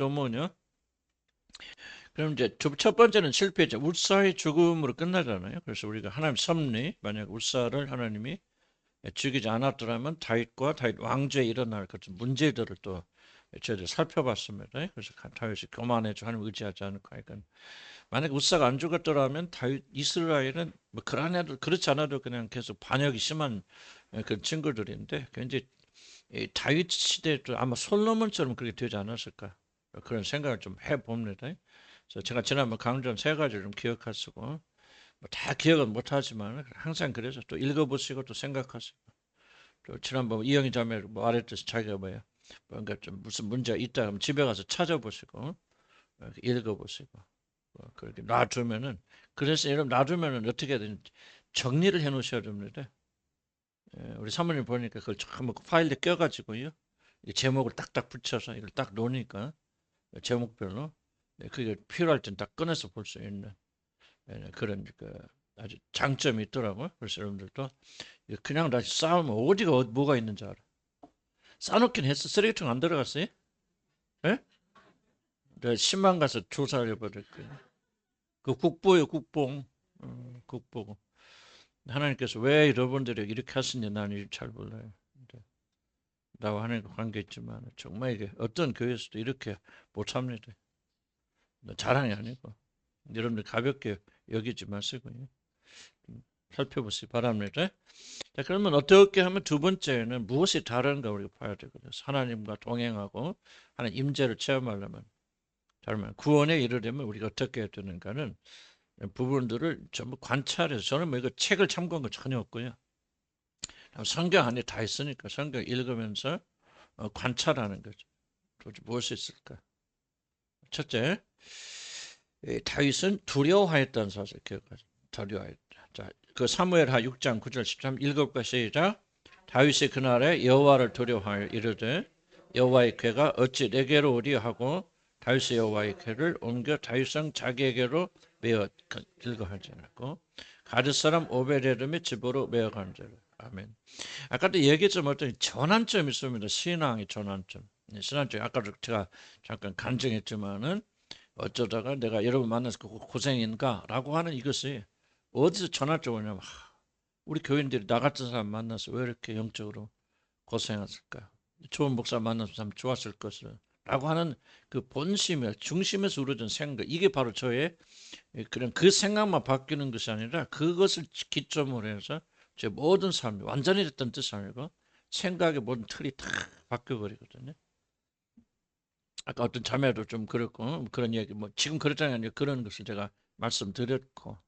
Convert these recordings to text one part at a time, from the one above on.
또 뭐냐? 그럼 이제 첫 번째는 실패죠. 울사의 죽음으로 끝나잖아요. 그래서 우리가 하나님 섭리, 만약 울사를 하나님이 죽이지 않았더라면 다윗 왕조에 일어날 그런 문제들을 또 저희들 살펴봤습니다. 그래서 다윗이 교만해져 하나님 의지하지 않고 하니까 만약 울사가 안 죽었더라면 다윗 이스라엘은 뭐 그런 애들 그렇지 않아도 그냥 계속 반역이 심한 그런 친구들인데 굉장히 다윗 시대도 아마 솔로몬처럼 그렇게 되지 않았을까 그런 생각을 좀 해봅니다. 그래서 제가 지난번 강조한 세 가지를 좀 기억하시고 뭐다 기억은 못하지만 항상 그래서 또 읽어보시고 또 생각하시고 또 지난번 이영희 자매 말했듯이 자기가 뭐야 뭔가 좀 무슨 문제가 있다 하면 집에 가서 찾아보시고 읽어보시고 그렇게 놔두면은 그래서 여러분 놔두면은 어떻게든 정리를 해 놓으셔야 됩니다. 우리 사모님 보니까 그걸 전부 파일에 껴가지고요. 제목을 딱딱 붙여서 이걸 딱 놓으니까 제목별로 그게 필요할 땐 딱 꺼내서 볼 수 있는 그런 그 아주 장점이 있더라고요. 그래서 여러분들도 그냥 다시 쌓으면 어디가 뭐가 있는지 알아. 쌓아놓긴 했어. 쓰레기통 안 들어갔어요? 예? 내가 10만 가서 조사를 해버렸거든요. 그 국보예요, 국보. 국보. 하나님께서 왜 여러분들이 이렇게 하시는지 나는 잘 몰라요. 나와 하나님과 관계 있지만 정말 이게 어떤 교회에서도 이렇게 못 합니다. 자랑이 아니고 여러분들 가볍게 여기지 마시고요. 살펴보시기 바랍니다. 자, 그러면 어떻게 하면 두 번째는 무엇이 다른가 우리가 봐야 되거든요. 하나님과 동행하고 하나님 임재를 체험하려면 다르면 구원에 이르려면 우리가 어떻게 해야 되는가는 부분들을 전부 관찰해서 저는 뭐 이거 책을 참고한 거 전혀 없고요. 성경 안에 다 있으니까 성경 읽으면서 관찰하는 거죠. 도대체 무엇이 있을까? 첫째, 다윗은 두려워하였다는 사실 기억하죠. 두려워했다. 자, 그 사무엘하 6장 9절 13 읽어볼까 시작. 다윗이 그날에 여호와를 두려워하여 이르되 여호와의 궤가 어찌 내게로 오리 하고 다윗이 여호와의 궤를 옮겨 다윗성 자기에게로 메어 들거하지 않았고 가드 사람 오베데돔의 집으로 메어간 줄. 아멘. 아까도 얘기 좀 어떤 전환점이 있습니다. 신앙의 전환점. 신앙점 아까도 제가 잠깐 간증했지만은 어쩌다가 내가 여러분 만나서 고생인가라고 하는 이것이 어디서 전환점이 오냐면 우리 교인들이 나 같은 사람 만나서 왜 이렇게 영적으로 고생했을까? 좋은 목사 만나서 참 좋았을 것을 라고 하는 그 본심을 중심에서 우러진 생각 이게 바로 저의 그런 그 생각만 바뀌는 것이 아니라 그것을 기점으로 해서 제 모든 삶이 완전히 됐던 뜻이 아니고 생각의 모든 틀이 다 바뀌어버리거든요. 아까 어떤 자매도 좀 그렇고 그런 얘기 뭐 지금 그렇잖아요. 그런 것을 제가 말씀드렸고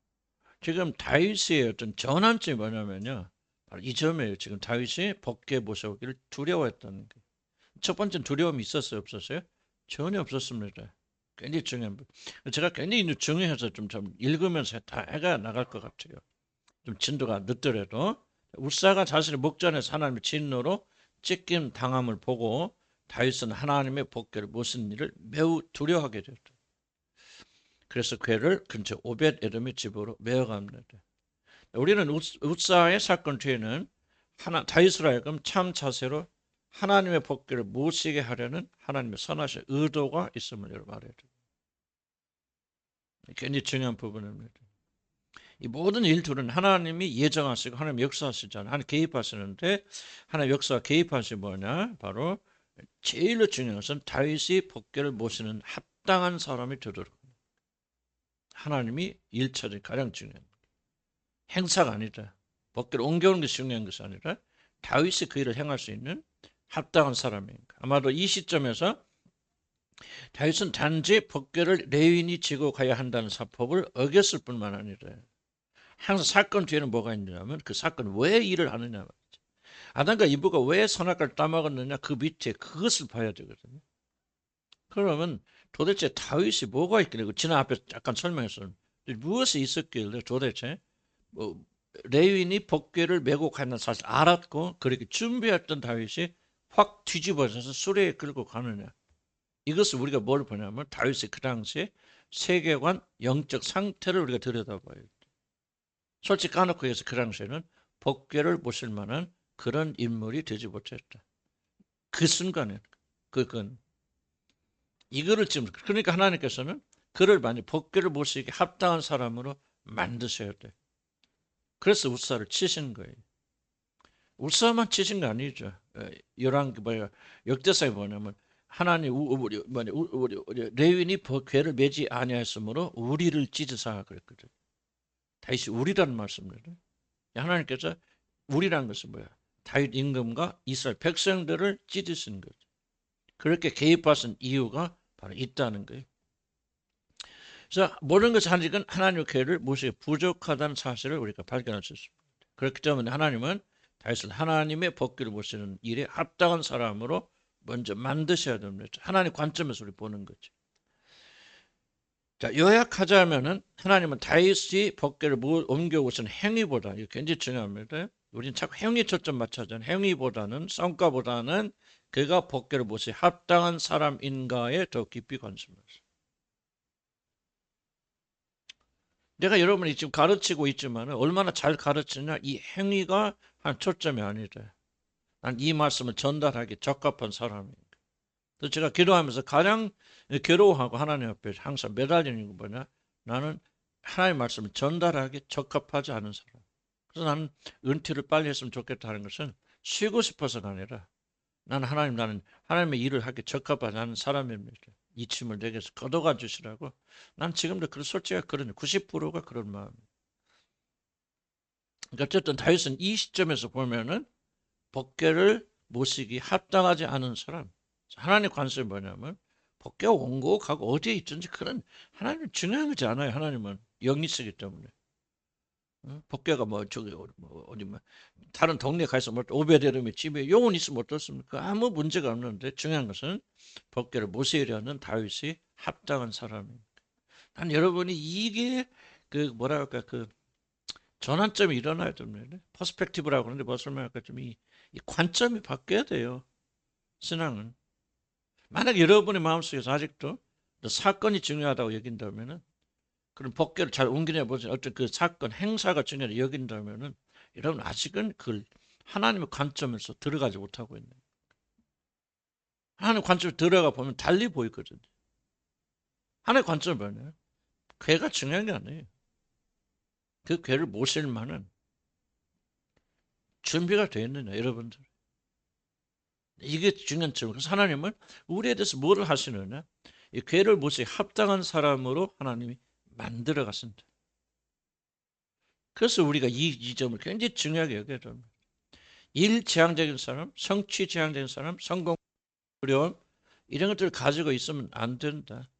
지금 다윗의 어떤 전환점이 뭐냐면요. 바로 이 점이에요. 지금 다윗이 법궤 모셔오기를 두려워했다는 게. 첫 번째는 두려움이 있었어요, 없었어요? 전혀 없었습니다. 굉장히 중요한 부 제가 굉장히 중요해서 좀 읽으면서 다 해가 나갈 것 같아요. 좀 진도가 늦더라도 울사가 자신의 목전에서 하나님의 진노로 찢김 당함을 보고 다윗은 하나님의 복궤를 모신 일을 매우 두려워하게 됐다. 그래서 궤를 근처 오벳 에돔의 집으로 메어갑니다. 우리는 웃사의 사건 뒤에는 다윗으로 하여금 참 자세로 하나님의 복궤를 모시게 하려는 하나님의 선하신 의도가 있음을 여러분 알아야 돼요. 굉장히 중요한 부분입니다. 이 모든 일들은 하나님이 예정하시고 하나님 역사하시잖아요. 하나님 개입하시는데 하나님 역사 개입하시 뭐냐? 바로 제일로 중요한 것은 다윗이 복궤를 모시는 합당한 사람이 되도록 하나님이 일처리 가장 중요한 행사가 아니다. 복궤를 옮겨오는 것이 중요한 것이 아니라 다윗이 그 일을 행할 수 있는 합당한 사람인가. 아마도 이 시점에서 다윗은 단지 복궤를 레위인이 지고 가야 한다는 사법을 어겼을 뿐만 아니라 항상 사건 뒤에는 뭐가 있냐면 그 사건 왜 일을 하느냐 말이죠. 아담과 이브가 왜 선악과를 따먹었느냐 그 밑에 그것을 봐야 되거든요. 그러면 도대체 다윗이 뭐가 있길래 지난 앞에 약간 설명했었는데 무엇이 있었길래 도대체 뭐 레위인이 복궤를 메고 가는 사실 알았고 그렇게 준비했던 다윗이 확 뒤집어져서 수레에 끌고 가느냐. 이것을 우리가 뭘 보냐면 다윗의 그 당시에 세계관, 영적 상태를 우리가 들여다봐야 돼. 솔직히 까놓고 해서 그 당시에는 복궤를 모실 만한 그런 인물이 되지 못했다. 그 순간에 그건 이거를 지금 그러니까 하나님께서는 그를 만약 복귀를 모시기 합당한 사람으로 만드셔야 돼. 그래서 우사를 치신 거예요. 우사만 치신 거 아니죠. 역대사에 뭐냐면 하나님 우리 레위인이 괴를 매지 아니하였으므로 우리를 찢으사 그랬거든. 다시 우리라는 말씀입니다. 하나님께서 우리라는 것은 뭐야? 다윗 임금과 이스라엘 백성들을 찢으신 거죠. 그렇게 개입하신 이유가 바로 있다는 거예요. 그래서 모든 것이 아직은 하나님의 계획을 모시기 부족하다는 사실을 우리가 발견할 수 있습니다. 그렇기 때문에 하나님은 다윗을 하나님의 복귀를 모시는 일에 합당한 사람으로 먼저 만드셔야 됩니다. 하나님 관점에서 우리 보는 거죠. 자, 요약하자면은 하나님은 다윗이 복귀를 옮겨오신 행위보다, 이게 굉장히 중요합니다. 우리는 자꾸 행위 초점 맞춰잖아요. 행위보다는, 성과보다는 그가 복귀를 모시 합당한 사람인가에 더 깊이 관심을 했어요. 내가 여러분이 지금 가르치고 있지만 얼마나 잘 가르치냐, 이 행위가 한 초점이 아니래. 난 이 말씀을 전달하기 적합한 사람이니까. 그래서 제가 기도하면서 가장 괴로워하고 하나님 앞에 항상 매달리는 거 뭐냐? 나는 하나님의 말씀을 전달하기 적합하지 않은 사람. 그래서 나는 은퇴를 빨리 했으면 좋겠다는 것은 쉬고 싶어서가 아니라 나는 하나님의 일을 하기 적합하지 않은 사람입니다. 이 짐을 내게서 걷어가 주시라고. 난 지금도 솔직히 그런 90%가 그런 마음이에요. 그러니까 어쨌든 다윗은 이 시점에서 보면은 법궤를 모시기 합당하지 않은 사람. 하나님의 관점이 뭐냐면 법궤가 온고 가고 어디에 있든지 그런 하나님은 중요하지 않아요. 하나님은 영이시기 때문에. 법궤가 뭐 저기 어디 뭐 다른 동네 가서 뭐 오베데돔의 집에 용은 있으면 어떻습니까? 아무 문제가 없는데 중요한 것은 법궤를 모시려는 다윗이 합당한 사람입니다. 난 여러분이 이게 그 뭐랄까 그 전환점이 일어나야 됩니다. 퍼스펙티브라고 하는데 무슨 말일까 이 관점이 바뀌어야 돼요. 신앙은. 만약 여러분의 마음속에서 아직도 사건이 중요하다고 여긴다면은 그런 법궤를 잘 옮기냐 보세요. 어떤 그 사건 행사가 중요하다고 여긴다면은 여러분 아직은 그 하나님의 관점에서 들어가지 못하고 있는. 하나님의 관점에 들어가 보면 달리 보이거든요. 하나님의 관점은 뭐냐? 괴가 중요한 게 아니에요. 그 괴를 모실 만한 준비가 되어 있느냐, 여러분들. 이게 중요한 점. 그래서 하나님은 우리에 대해서 뭐를 하시느냐? 이 괴를 모시기 합당한 사람으로 하나님이 만들어 갔습니다. 그래서 우리가 이 점을 굉장히 중요하게 여겨야 됩니다. 일지향적인 사람, 성취지향적인 사람, 성공 두려움 이런 것들을 가지고 있으면 안 된다.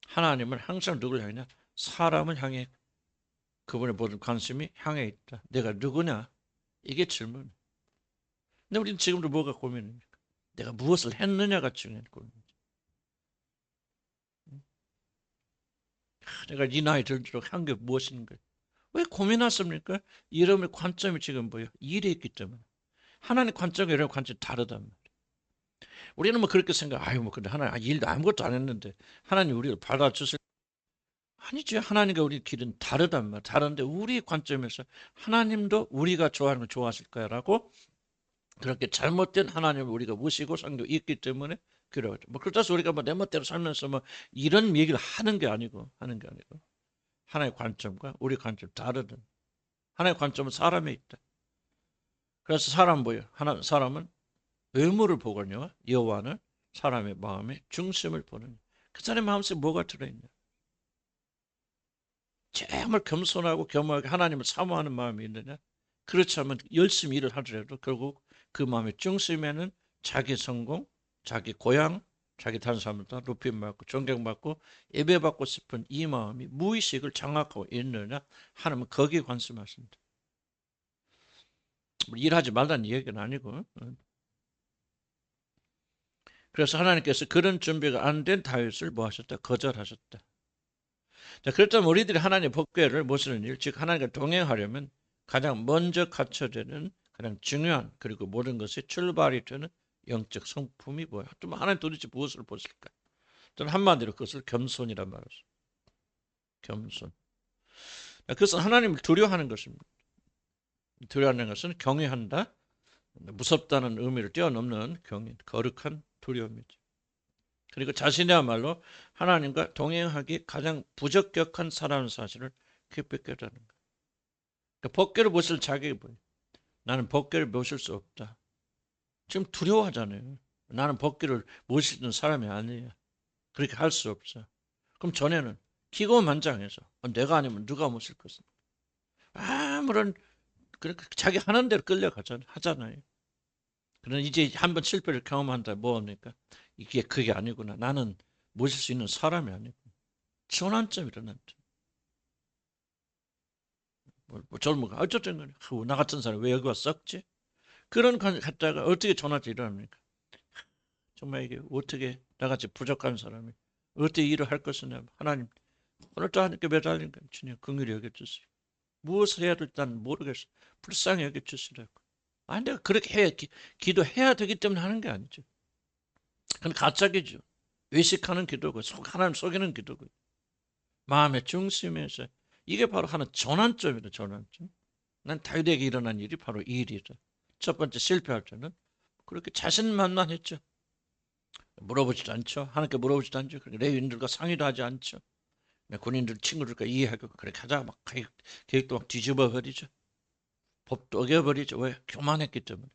하나님은 항상 누구를 향하냐? 사람을 향해 그분의 모든 관심이 향해 있다. 내가 누구냐? 이게 질문. 근데 우리는 지금도 뭐가 고민입니까? 내가 무엇을 했느냐가 중요한 고민이죠. 내가 이 나이 들도록 한 게 무엇인가? 왜 고민하십니까? 여러분의 관점이 지금 뭐예요? 일에 있기 때문에. 하나님의 관점과 여러분의 관점이 다르단 말이에요. 우리는 뭐 그렇게 생각, 아유, 뭐, 근데 하나님, 일도 아무것도 안 했는데, 하나님 우리를 받아주실, 아니죠. 하나님과 우리 길은 다르단 말이에요. 다른데, 우리 관점에서 하나님도 우리가 좋아하는 걸 좋아하실 거야라고, 그렇게 잘못된 하나님을 우리가 무시고 섬기고 있기 때문에, 그래요. 뭐, 그렇다고 해서 우리가 뭐 내 멋대로 살면서 뭐, 이런 얘기를 하는 게 아니고, 하나님의 관점과 우리 관점 다르든, 하나님의 관점은 사람에 있다. 그래서 사람 뭐예요? 사람은 외모를 보거든요. 여호와는 사람의 마음의 중심을 보는. 그 사람의 마음속에 뭐가 들어있냐? 정말 겸손하고 겸허하게 하나님을 사모하는 마음이 있느냐? 그렇지 않으면 열심히 일을 하더라도 결국 그 마음의 중심에는 자기 성공, 자기 고향, 자기 다른 사람들과 높임받고 존경받고 예배받고 싶은 이 마음이 무의식을 장악하고 있느냐? 하나님은 거기에 관심하십니다. 일하지 말라는 얘기는 아니고. 그래서 하나님께서 그런 준비가 안 된 다윗을 뭐 하셨다? 거절하셨다. 자, 그렇다면 우리들이 하나님의 법궤를 모시는 일, 즉 하나님과 동행하려면 가장 먼저 갖춰야 되는 가장 중요한 그리고 모든 것의 출발이 되는 영적 성품이 뭐야? 또 하나님 도대체 무엇을 보실까? 저는 한마디로 그것을 겸손이란 말이죠. 겸손. 그것은 하나님을 두려워하는 것입니다. 두려워하는 것은 경외한다, 무섭다는 의미를 뛰어넘는 경외, 거룩한 두려움이죠. 그리고 자신이야말로 하나님과 동행하기 가장 부적격한 사람의 사실을 깊이 깨닫는 거예요. 그러니까 법궤를 모실 자격이 뭐예요? 나는 법궤를 모실 수 없다. 지금 두려워하잖아요. 나는 법궤를 모시는 사람이 아니에요. 그렇게 할 수 없어. 그럼 전에는 기고만장해서 내가 아니면 누가 모실 것입니까? 아무런 그렇게 자기 하는 대로 하잖아요. 그러나 이제 한번 실패를 경험한다 뭐합니까? 이게 그게 아니구나. 나는 모실 수 있는 사람이 아니고 전환점이 일어났죠. 젊은 어쨌든 간에 나 같은 사람이 왜 여기 왔었지? 그런 갔다가 어떻게 전환점이 일어납니까? 정말 이게 어떻게 나같이 부족한 사람이 어떻게 일을 할 것이냐. 하나님 오늘도 하나님께 매달린 거예요. 주님 긍휼히 여겨주세요. 무엇을 해야 될지 난 모르겠어. 불쌍히 여겨주시라고. 아니 내가 그렇게 기도해야 되기 때문에 하는 게 아니죠. 그건 가짜기죠. 외식하는 기도고 하나님 속이는 기도고 마음의 중심에서 이게 바로 하는 전환점이다. 전환점. 난 다윗에게 일어난 일이 바로 이 일이다. 첫 번째 실패할 때는 그렇게 자신만만했죠. 물어보지도 않죠. 하나님께 물어보지도 않죠. 레위인들과 상의도 하지 않죠. 군인들 친구들과 이해하고 그렇게 하다가 막 계획도 막 뒤집어 버리죠. 법도 어겨버리죠. 왜? 교만했기 때문에.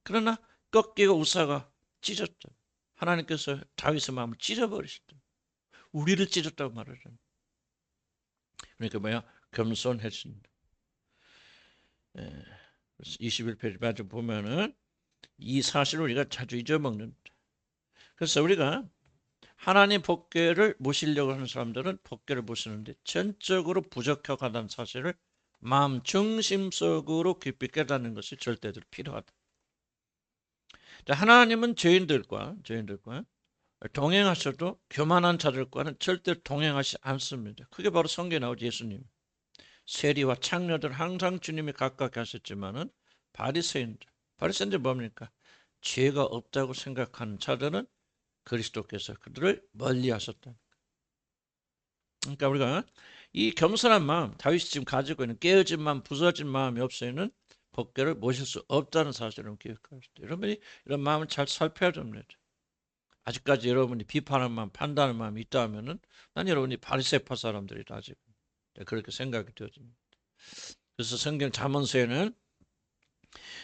그러나 꺾이고 우사가 찢었죠. 하나님께서 다윗의 마음을 찢어버리셨다. 우리를 찢었다고 말하잖아요. 그러니까 뭐야? 겸손했습니다. 21페이지 마저 보면은 이 사실을 우리가 자주 잊어먹는다. 그래서 우리가 하나님 법궤를 모시려고 하는 사람들은 법궤를 모시는데 전적으로 부적격하다는 사실을 마음 중심속으로 깊이 깨닫는 것이 절대적으로 필요하다. 하나님은 죄인들과 동행하셔도 교만한 자들과는 절대 동행하지 않습니다. 그게 바로 성경에 나오죠. 예수님. 세리와 창녀들 항상 주님이 가깝게 하셨지만은 바리새인들 뭡니까? 죄가 없다고 생각하는 자들은 그리스도께서 그들을 멀리하셨다. 그러니까 우리가 이 겸손한 마음, 다윗이 지금 가지고 있는 깨어진 마음, 부서진 마음이 없으면 법궤를 모실 수 없다는 사실을 기억하십시오. 여러분이 이런 마음을 잘 살펴야 됩니다. 아직까지 여러분이 비판하는 마음, 판단하는 마음이 있다 하면은 난 여러분이 바리새파 사람들이다 아직 그렇게 생각이 되어집니다. 그래서 성경 잠언서에는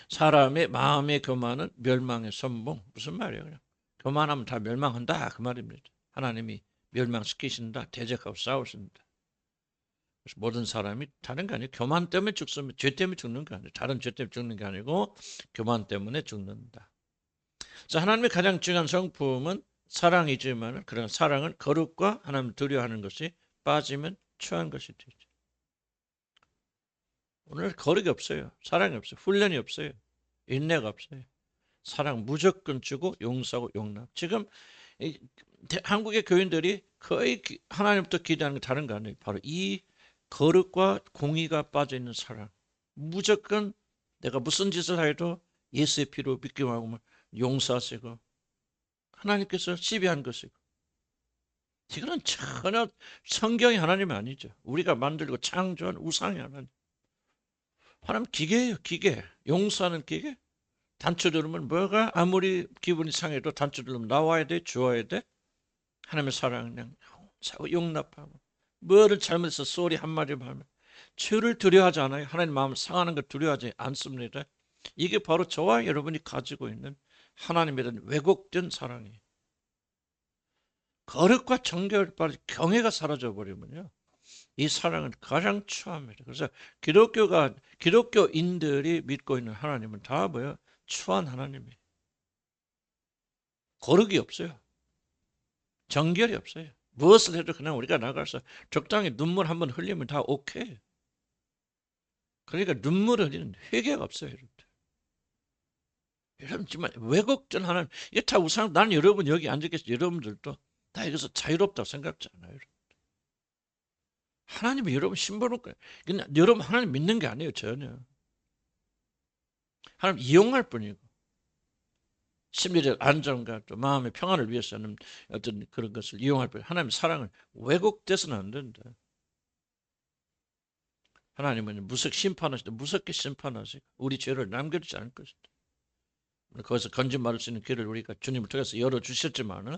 사람의 마음의 교만은 멸망의 선봉. 무슨 말이에요? 그냥 교만하면 다 멸망한다 그 말입니다. 하나님이 멸망시키신다, 대적하고 싸우신다. 그래서 모든 사람이 다른 게 아니에요. 교만 때문에 죽습니다. 죄 때문에 죽는 게 아니에요. 다른 죄 때문에 죽는 게 아니고 교만 때문에 죽는다. 그래서 하나님의 가장 중요한 성품은 사랑이지만 그런 사랑은 거룩과 하나님을 두려워하는 것이 빠지면 취한 것이 되죠. 오늘 거룩이 없어요. 사랑이 없어요. 훈련이 없어요. 인내가 없어요. 사랑 무조건 주고 용서하고 용납. 지금 한국의 교인들이 거의 하나님부터 기대하는 게 다른 거 아니에요. 바로 이 거룩과 공의가 빠져있는 사랑. 무조건 내가 무슨 짓을 해도 예수의 피로 믿기만 하고 용서하시고 하나님께서 지배한 것이고 이거는 전혀 성경이 하나님이 아니죠. 우리가 만들고 창조한 우상이 하나님. 하나님 기계예요. 기계. 용서하는 기계. 단추 누르면 뭐가 아무리 기분이 상해도 단추 누르면 나와야 돼. 주어야 돼. 하나님의 사랑은 그냥 용납하고 뭐를 잘못해서 쏘리 한마디만 하면 죄를 두려워하지 않아요. 하나님 마음을 상하는 걸 두려워하지 않습니다. 이게 바로 저와 여러분이 가지고 있는 하나님에 대한 왜곡된 사랑이에요. 거룩과 정결 빠져 경외가 사라져버리면요. 이 사랑은 가장 추합니다. 그래서 기독교인들이 믿고 있는 하나님은 다 뭐예요? 추한 하나님이에요. 거룩이 없어요. 정결이 없어요. 무엇을 해도 그냥 우리가 나가서 적당히 눈물 한번 흘리면 다 오케이. 그러니까 눈물 흘리는 회개가 없어요. 여러분 정말 왜곡된 하나님. 이게 다 우상. 나는 여러분 여기 앉아 계신 여러분들도 다 여기서 자유롭다고 생각지 않아요. 하나님이 여러분 신부를 거예요. 그냥 여러분 하나님 믿는 게 아니에요. 전혀. 하나님 이용할 뿐이고 심리적 안정과 또 마음의 평안을 위해서는 어떤 그런 것을 이용할 뿐. 하나님의 사랑은 왜곡돼서는 안 된다. 하나님은 심판하시되 무섭게 심판하시고 우리 죄를 남겨두지 않을 것이다. 거기서 건진 받을 수 있는 길을 우리가 주님을 통해서 열어주셨지만은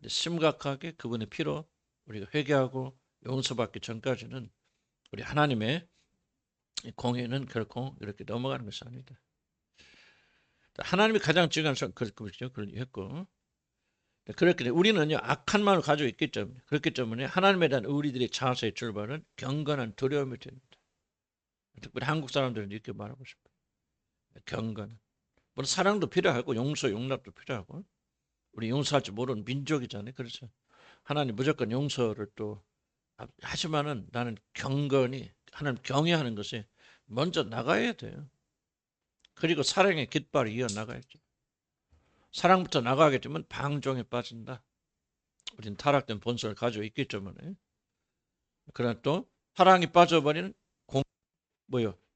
심각하게 그분의 피로 우리가 회개하고 용서받기 전까지는 우리 하나님의 공의는 결코 이렇게 넘어가는 것이 아니다. 하나님이 가장 중요한 그렇죠. 그걸 했고 그렇기 때문에 우리는요 악한 마음을 가지고 있기 때문에 그렇기 때문에 하나님에 대한 우리들의 자세의 출발은 경건한 두려움이 됩니다. 특별히 한국 사람들은 이렇게 말하고 싶어요. 경건. 물론 사랑도 필요하고 용서, 용납도 필요하고 우리 용서할 줄 모르는 민족이잖아요. 그렇죠. 하나님 무조건 용서를 또 하지만은 나는 경건이 하나님 경외하는 것이 먼저 나가야 돼요. 그리고 사랑의 깃발을 이어나가야죠. 사랑부터 나가게 되면 방종에 빠진다. 우리는 타락된 본성을 가지고 있기 때문에. 그러나 또 사랑이 빠져버리는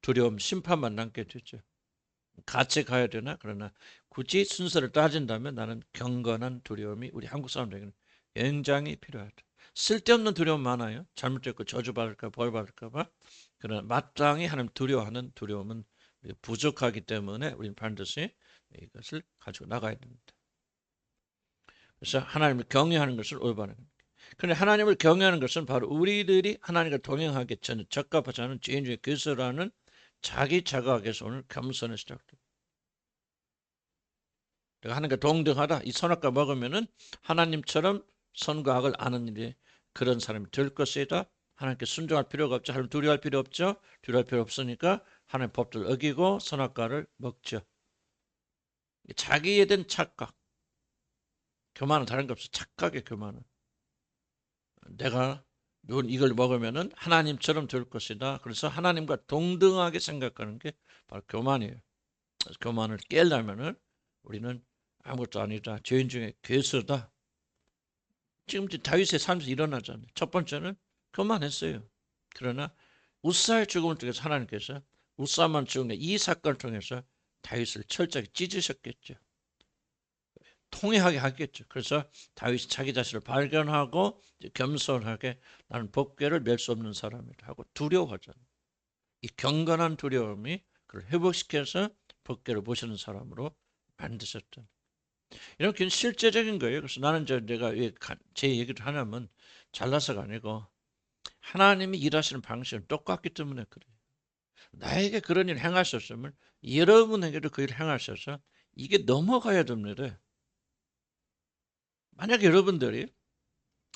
두려움, 심판만 남게 되죠. 같이 가야 되나? 그러나 굳이 순서를 따진다면 나는 경건한 두려움이 우리 한국 사람들에게는 굉장히 필요하다. 쓸데없는 두려움 많아요. 잘못됐고 저주받을까 벌받을까 봐. 그러나 마땅히 하나님 두려워하는 두려움은 부족하기 때문에 우리는 반드시 이것을 가지고 나가야 됩니다. 그래서 하나님을 경외하는 것을 올바른 겁니다. 그런데 하나님을 경외하는 것은 바로 우리들이 하나님과 동행하기 전에 적합하지 않은 죄인 중에 괴수라는 자기 자각에서 오늘 겸손에 시작됩니다. 내가 하나님과 동등하다. 이 선악과 먹으면은 하나님처럼 선과 악을 아는 일이 그런 사람이 될 것이다. 하나님께 순종할 필요가 없죠. 하나님 두려워할 필요 없죠. 두려워할 필요 없으니까 하나님 법들을 어기고 선악과를 먹죠. 자기에 대한 착각. 교만은 다른 거 없어. 착각의 교만은. 내가 이걸 먹으면은 하나님처럼 될 것이다. 그래서 하나님과 동등하게 생각하는 게 바로 교만이에요. 그래서 교만을 깨려면은 우리는 아무것도 아니다. 죄인 중에 괴수다. 지금 다윗의 삶에서 일어나잖아요. 첫 번째는 교만했어요. 그러나 우사의 죽음을 통해서 하나님께서 우사만 죽은 이 사건을 통해서 다윗을 철저하게 찢으셨겠죠. 통회하게 하겠죠. 그래서 다윗이 자기 자신을 발견하고 겸손하게 나는 법궤를 맬 수 없는 사람이다 하고 두려워하잖아요. 이 경건한 두려움이 그를 회복시켜서 법궤를 모시는 사람으로 만드셨던. 이런 게 실제적인 거예요. 그래서 나는 내가 제 얘기를 하냐면 잘나서가 아니고 하나님이 일하시는 방식은 똑같기 때문에 그래요. 나에게 그런 일을 행하셨으면 여러분에게도 그 일을 행하셔서 이게 넘어가야 됩니다. 만약에 여러분들이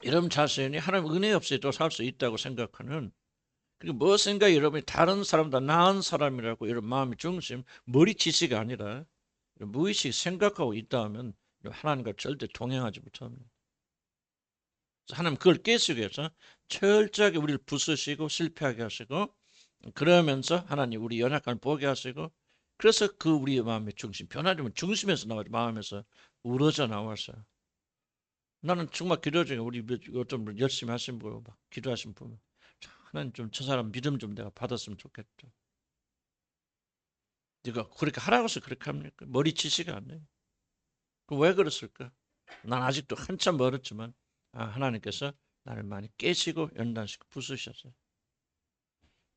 여러분 자신이 하나님 은혜 없이도 살 수 있다고 생각하는 그리고 무엇인가 여러분이 다른 사람보다 나은 사람이라고 이런 마음의 중심, 머리 지식이 아니라 무의식 생각하고 있다 하면 하나님과 절대 동행하지 못합니다. 하나님 그걸 깨시기 위해서 철저하게 우리를 부수시고 실패하게 하시고 그러면서 하나님 우리 연약함을 보게 하시고 그래서 그 우리의 마음의 중심 변하려면 중심에서 나와야지 마음에서 우러져 나와서 나는 정말 기도 중에 우리 어떤 분 열심히 하신 분 막 기도하신 분 하나님 좀 저 사람 믿음 좀 내가 받았으면 좋겠다. 네가 그렇게 하라고 해서 그렇게 합니까? 머리 치시가 않네요. 그럼 왜 그랬을까? 난 아직도 한참 멀었지만 하나님께서 나를 많이 깨시고 연단시키고 부수셨어요.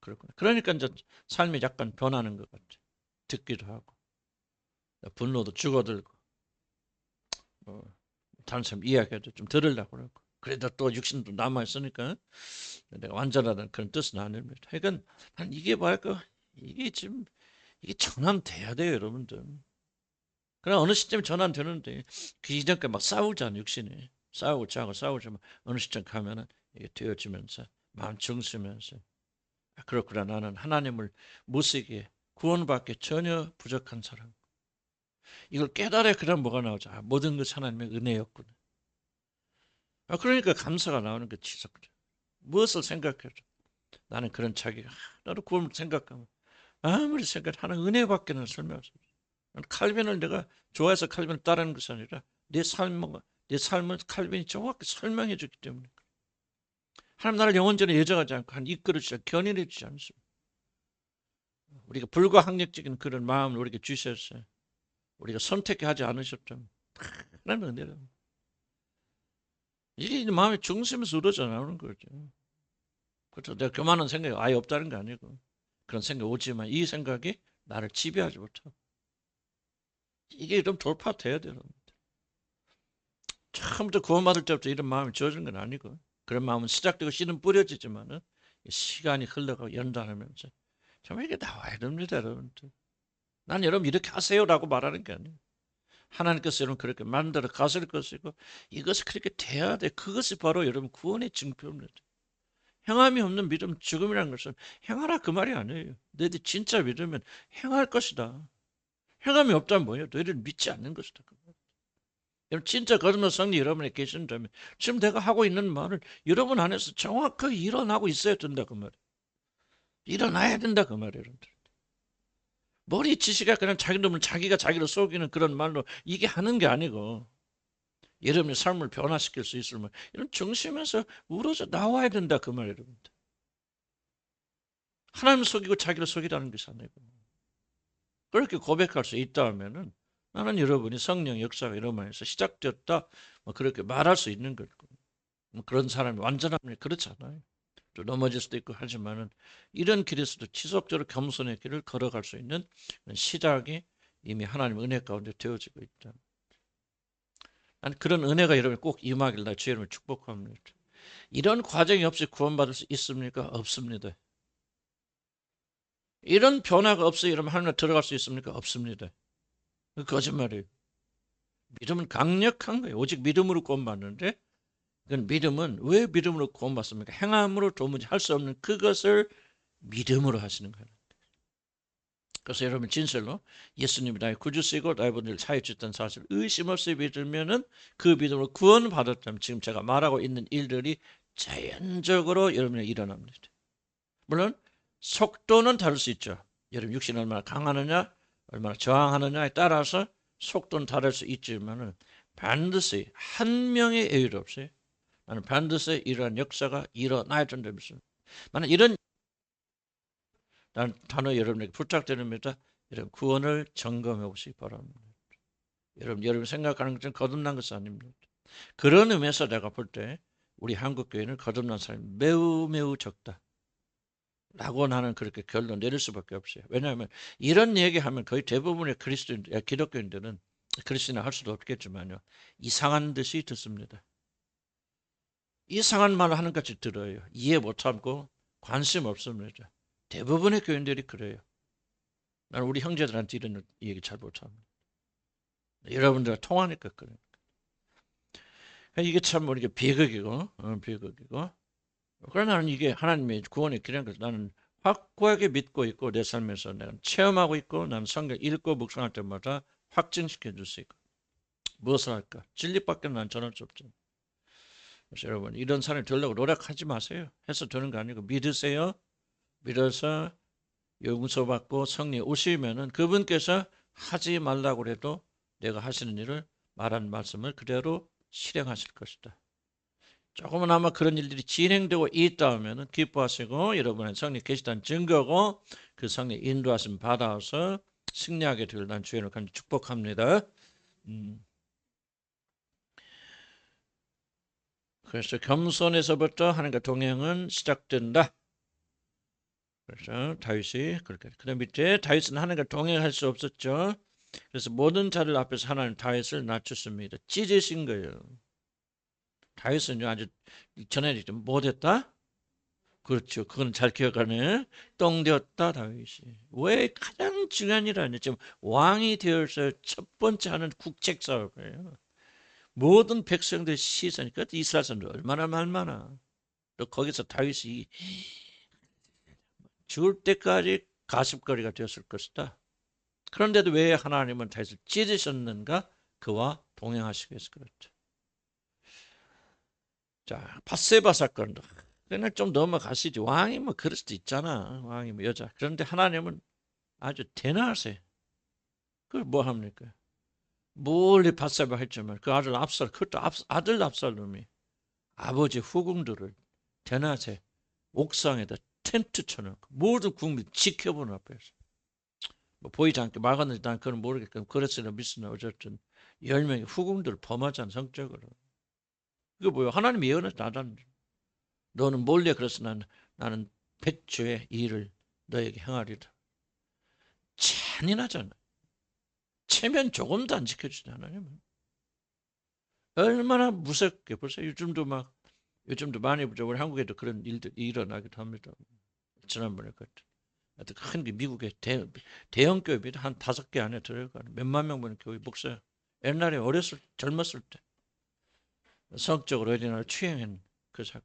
그렇구나. 그러니까 이제 삶이 약간 변하는 것 같아. 듣기도 하고 분노도 죽어들고 다른 사람 이야기도 좀 들으려고 그러고 그래도 또 육신도 남아있으니까 내가 완전하다는 그런 뜻은 아닙니다. 그러니까 난 이게 뭐랄까 이게 지금 이게 전환돼야 돼요 여러분들. 그럼 어느 시점에 전환되는데 그 이전까지 막 싸우잖아 육신이. 싸우고 자고 싸우지만 어느 시점 가면은 이게 되어지면서 마음 중심면서 그렇구나 나는 하나님을 무시기에 구원받기 전혀 부족한 사람. 이걸 깨달아야 그다음 뭐가 나오죠. 모든 것이 하나님의 은혜였구나. 그러니까 감사가 나오는 거 지속적. 무엇을 생각해도 나는 그런 자기가 나도 구원을 생각하면 아무리 생각해도 하나님 은혜밖에는 설명할 수 없어. 칼빈을 내가 좋아해서 칼빈을 따르는 것이 아니라 내 삶을 칼빈이 정확히 설명해 주기 때문에 하나님 나를 영원전에 예정하지 않고 한 이끌어 주지 견인해 주지 않습니다. 우리가 불가항력적인 그런 마음을 우리에게 주셨어요. 우리가 선택해 하지 않으셨다면 하나님의 은혜로 이게 마음의 중심에서 우러져 나오는 거죠. 그렇죠. 내가 교만한 생각이 아예 없다는 게 아니고 그런 생각이 오지만 이 생각이 나를 지배하지 못하고 이게 좀 돌파돼야 되는. 처음부터 구원받을 때부터 이런 마음이 주어진 건 아니고, 그런 마음은 시작되고 씨는 뿌려지지만은 시간이 흘러가고 연단하면서 정말 이게 나와야 됩니다, 여러분들. 난 여러분 이렇게 하세요라고 말하는 게 아니에요. 하나님께서 여러분 그렇게 만들어 가실 것이고 이것이 그렇게 돼야 돼. 그것이 바로 여러분 구원의 증표입니다. 행함이 없는 믿음 죽음이라는 것은 행하라 그 말이 아니에요. 너희들 진짜 믿으면 행할 것이다. 행함이 없다면 뭐예요? 너희를 믿지 않는 것이다. 여러분 진짜 거듭난 성리 여러분에 계신다면 지금 내가 하고 있는 말을 여러분 안에서 정확하게 일어나고 있어야 된다 그 말이에요. 일어나야 된다 그 말이에요. 여러분들. 머리 지식가 그냥 자기 놈을 자기가 자기를 속이는 그런 말로 이게 하는 게 아니고 여러분의 삶을 변화시킬 수 있으면 이런 중심에서 우러져 나와야 된다 그 말이에요. 여러분들. 하나님을 속이고 자기를 속이라는 것이 아니고 그렇게 고백할 수 있다 하면은 나는 여러분이 성령 역사가 여러분에서 시작되었다 뭐 그렇게 말할 수 있는 거고 뭐 그런 사람이 완전하면 그렇지 않아요. 또 넘어질 수도 있고 하지만은 이런 길에서도 지속적으로 겸손의 길을 걸어갈 수 있는 시작이 이미 하나님 은혜 가운데 되어지고 있다. 난 그런 은혜가 여러분이 꼭 임하길 나 주의 이름으로 축복합니다. 이런 과정이 없이 구원받을 수 있습니까? 없습니다. 이런 변화가 없어요. 여러분 하나님 들어갈 수 있습니까? 없습니다. 그 거짓말이에요. 믿음은 강력한 거예요. 오직 믿음으로 구원받는데 그건 믿음은 왜 믿음으로 구원받습니까? 행함으로 도무지 할 수 없는 그것을 믿음으로 하시는 거예요. 그래서 여러분 진실로 예수님이 나의 구주시고 나의 본질 사해주셨다는 사실을 의심 없이 믿으면은 그 믿음으로 구원받았다면 지금 제가 말하고 있는 일들이 자연적으로 여러분에 일어납니다. 물론 속도는 다를 수 있죠. 여러분 육신이 얼마나 강하느냐 얼마나 저항하느냐에 따라서 속도는 다를 수 있지만은 반드시 한 명의 예외도 없어요. 나는 반드시 이러한 역사가 일어나야 된다 믿습니다. 나는 이런 단어 여러분에게 부탁드립니다. 여러분 구원을 점검해 보시기 바랍니다. 여러분 생각하는 것은 거듭난 것이 아닙니다. 그런 의미에서 내가 볼 때 우리 한국 교회는 거듭난 사람이 매우 매우 적다. 라고 나는 그렇게 결론 내릴 수밖에 없어요. 왜냐하면 이런 얘기하면 거의 대부분의 기독교인들은 그리스도나 할 수도 없겠지만요. 이상한 듯이 듣습니다. 이상한 말을 하는 같이 들어요. 이해 못하고 관심 없습니다. 대부분의 교인들이 그래요. 나는 우리 형제들한테 이런 얘기 잘 못합니다. 여러분들과 통하니까 그래요. 이게 참 우리가 비극이고, 비극이고. 그러나 나는 이게 하나님의 구원의 길인 것을 나는 확고하게 믿고 있고 내 삶에서 내가 체험하고 있고 나는 성경 읽고 묵상할 때마다 확증시켜 줄 수 있고 무엇을 할까? 진리밖에 난 전할 수 없죠. 그래서 여러분 이런 사람이 되려고 노력하지 마세요. 해서 되는 거 아니고 믿으세요. 믿어서 용서 받고 성령 오시면은 그분께서 하지 말라고 해도 내가 하시는 일을 말한 말씀을 그대로 실행하실 것이다. 조금은 아마 그런 일들이 진행되고 있다 하면은 기뻐하시고 여러분의 성령 계시다는 증거고 그 성령 인도하심 받아서 승리하게 되길 난 주의 이름으로 축복합니다. 그래서 겸손에서부터 하나님과 동행은 시작된다. 그래서 다윗이 그렇게 그 밑에 다윗은 하나님과 동행할 수 없었죠. 그래서 모든 자들 앞에서 하나님 다윗을 낮췄습니다. 찢으신 거예요. 다윗은요 아주 전에 좀 못했다. 그렇죠. 그건 잘 기억하네. 똥되었다 다윗이. 왜 가장 중요한 일은 지금 왕이 되어서 첫 번째 하는 국책 사업이에요. 모든 백성들 시선이 그 이스라엘 사람들 얼마나 말 많아. 또 거기서 다윗이 죽을 때까지 가십거리가 되었을 것이다. 그런데도 왜 하나님은 다윗을 찢으셨는가? 그와 동행하시기 위해서 그렇죠. 자, 밧세바 사건도 그냥 좀 넘어가시지. 왕이 뭐 그럴 수도 있잖아. 왕이 뭐 여자. 그런데 하나님은 아주 대단하세요. 그걸 뭐 합니까? 멀리 밧세바 했지만 그 아들 그것도 아들 압살롬이 아버지 후궁들을 대낮에 옥상에다 텐트 쳐놓고 모든 국민 지켜보는 앞에서 뭐 보이지 않게 막았는지 난 그건 모르겠고 그랬으나 믿으나 어쨌든 10명의 후궁들을 범하지 않은 성적으로 이거 뭐야 하나님이 예언해서 나단 너는 몰래 그래서 나는 100조의 일을 너에게 행하리라 잔인하잖아 체면 조금도 안 지켜주지 하나님은 얼마나 무섭게. 벌써 요즘도 많이 보죠. 우리 한국에도 그런 일들이 일어나기도 합니다. 지난번에 하여튼 큰 게 미국의 대형 교회입니다. 한 5개 안에 들어가는 몇만 명 보는 교회 목사. 옛날에 젊었을 때 성적으로 어린아이를 추행한 그 사건.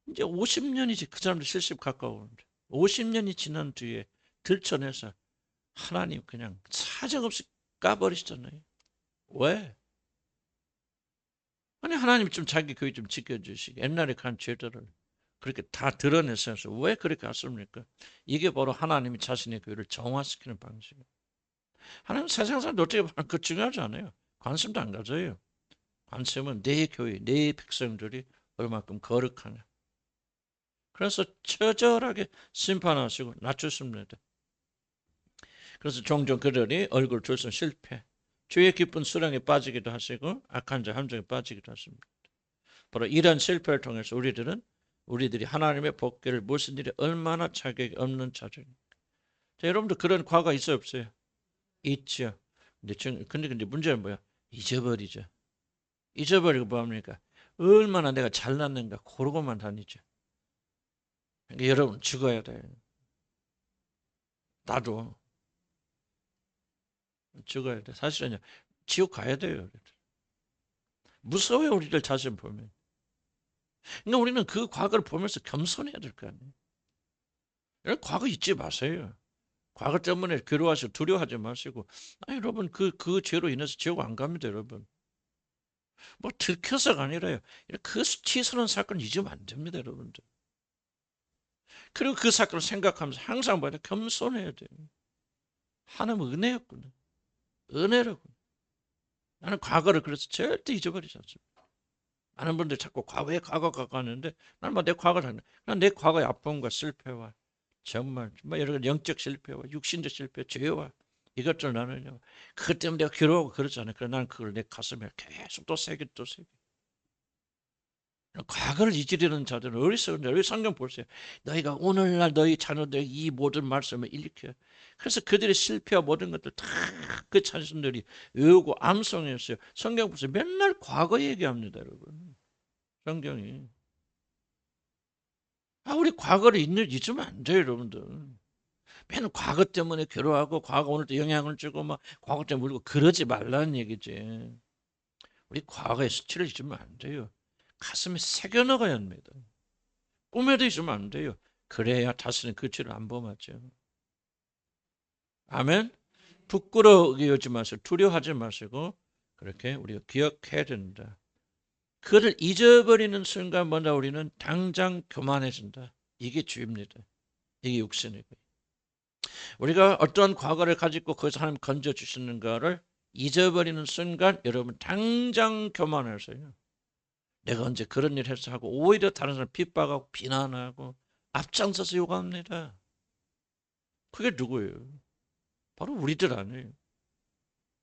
이제 50년이지. 그 사람도 70 가까우는데 50년이 지난 뒤에 들춰내서 하나님 그냥 사정없이 까버리시잖아요. 왜? 아니 하나님 좀 자기 교회 좀 지켜주시게. 옛날에 간 죄들을 그렇게 다 드러내서 왜 그렇게 했습니까? 이게 바로 하나님이 자신의 교회를 정화시키는 방식이에요. 하나님 세상 사람들 어떻게 보면 그거 중요하지 않아요. 관심도 안 가져요. 관심은 내 교회, 내 백성들이 얼마큼 거룩하냐. 그래서 처절하게 심판하시고 낮추십니다. 그래서 종종 그들이 얼굴 들선 실패, 주의 기쁜 수렁에 빠지기도 하시고 악한 자 함정에 빠지기도 하십니다. 바로 이런 실패를 통해서 우리들이 하나님의 복귀를 무슨 일에 얼마나 자격이 없는 자들입니까? 자, 여러분도 그런 과거가 있어요, 없어요? 있죠. 근데 문제는 뭐야? 잊어버리죠. 잊어버리고 뭐합니까? 얼마나 내가 잘났는가 고르고만 다니죠. 그러니까 여러분 죽어야 돼. 나도 죽어야 돼. 사실은요. 지옥 가야 돼요. 무서워요. 우리들 자신 보면. 그러니까 우리는 그 과거를 보면서 겸손해야 될 거 아니에요. 과거 잊지 마세요. 과거 때문에 괴로워하시고 두려워하지 마시고. 여러분 그 죄로 인해서 지옥 안 갑니다. 여러분. 뭐 들켜서가 아니라요. 그 수치스러운 사건 잊으면 안 됩니다. 여러분들. 그리고 그 사건을 생각하면서 항상 뭐냐 겸손해야 돼요. 하나님은 은혜였구나. 은혜라고. 나는 과거를 그래서 절대 잊어버리지 않습니다. 많은 분들 자꾸 과거에 과거 하는데 나는 뭐 내 과거를 하는 난내 과거의 아픔과 실패와 정말 여러 가지 영적 실패와 육신적 실패, 죄와 이것들 나는요. 그것 때문에 내가 괴로워하고 그러잖아요. 그래서 나는 그걸 내 가슴에 계속 또 새겨. 과거를 잊으려는 자들은 어리석은데 여기 성경 보세요. 너희가 오늘날 너희 자녀들 이 모든 말씀을 일으켜. 그래서 그들의 실패와 모든 것들 다 그 자신들이 외우고 암송했어요. 성경 보세요. 맨날 과거 얘기합니다, 여러분. 성경이. 우리 과거를 잊으면 안 돼요, 여러분들. 맨날 과거 때문에 괴로워하고 과거 오늘도 영향을 주고 막 과거 때문에 울고 그러지 말라는 얘기지. 우리 과거의 수치를 잊으면 안 돼요. 가슴에 새겨 넣어야 합니다. 꿈에도 있으면 안 돼요. 그래야 다시는 그 죄를 안 범하죠. 아멘. 부끄러워하지 마시고 두려워하지 마시고 그렇게 우리가 기억해야 된다. 그를 잊어버리는 순간 먼저 우리는 당장 교만해진다. 이게 주입니다. 이게 육신이고. 우리가 어떠한 과거를 가지고 거기서 하나님 건져주시는가를 잊어버리는 순간 여러분 당장 교만해서요. 내가 언제 그런 일 했어 하고 오히려 다른 사람 핍박하고 비난하고 앞장서서 욕합니다. 그게 누구예요? 바로 우리들 아니에요.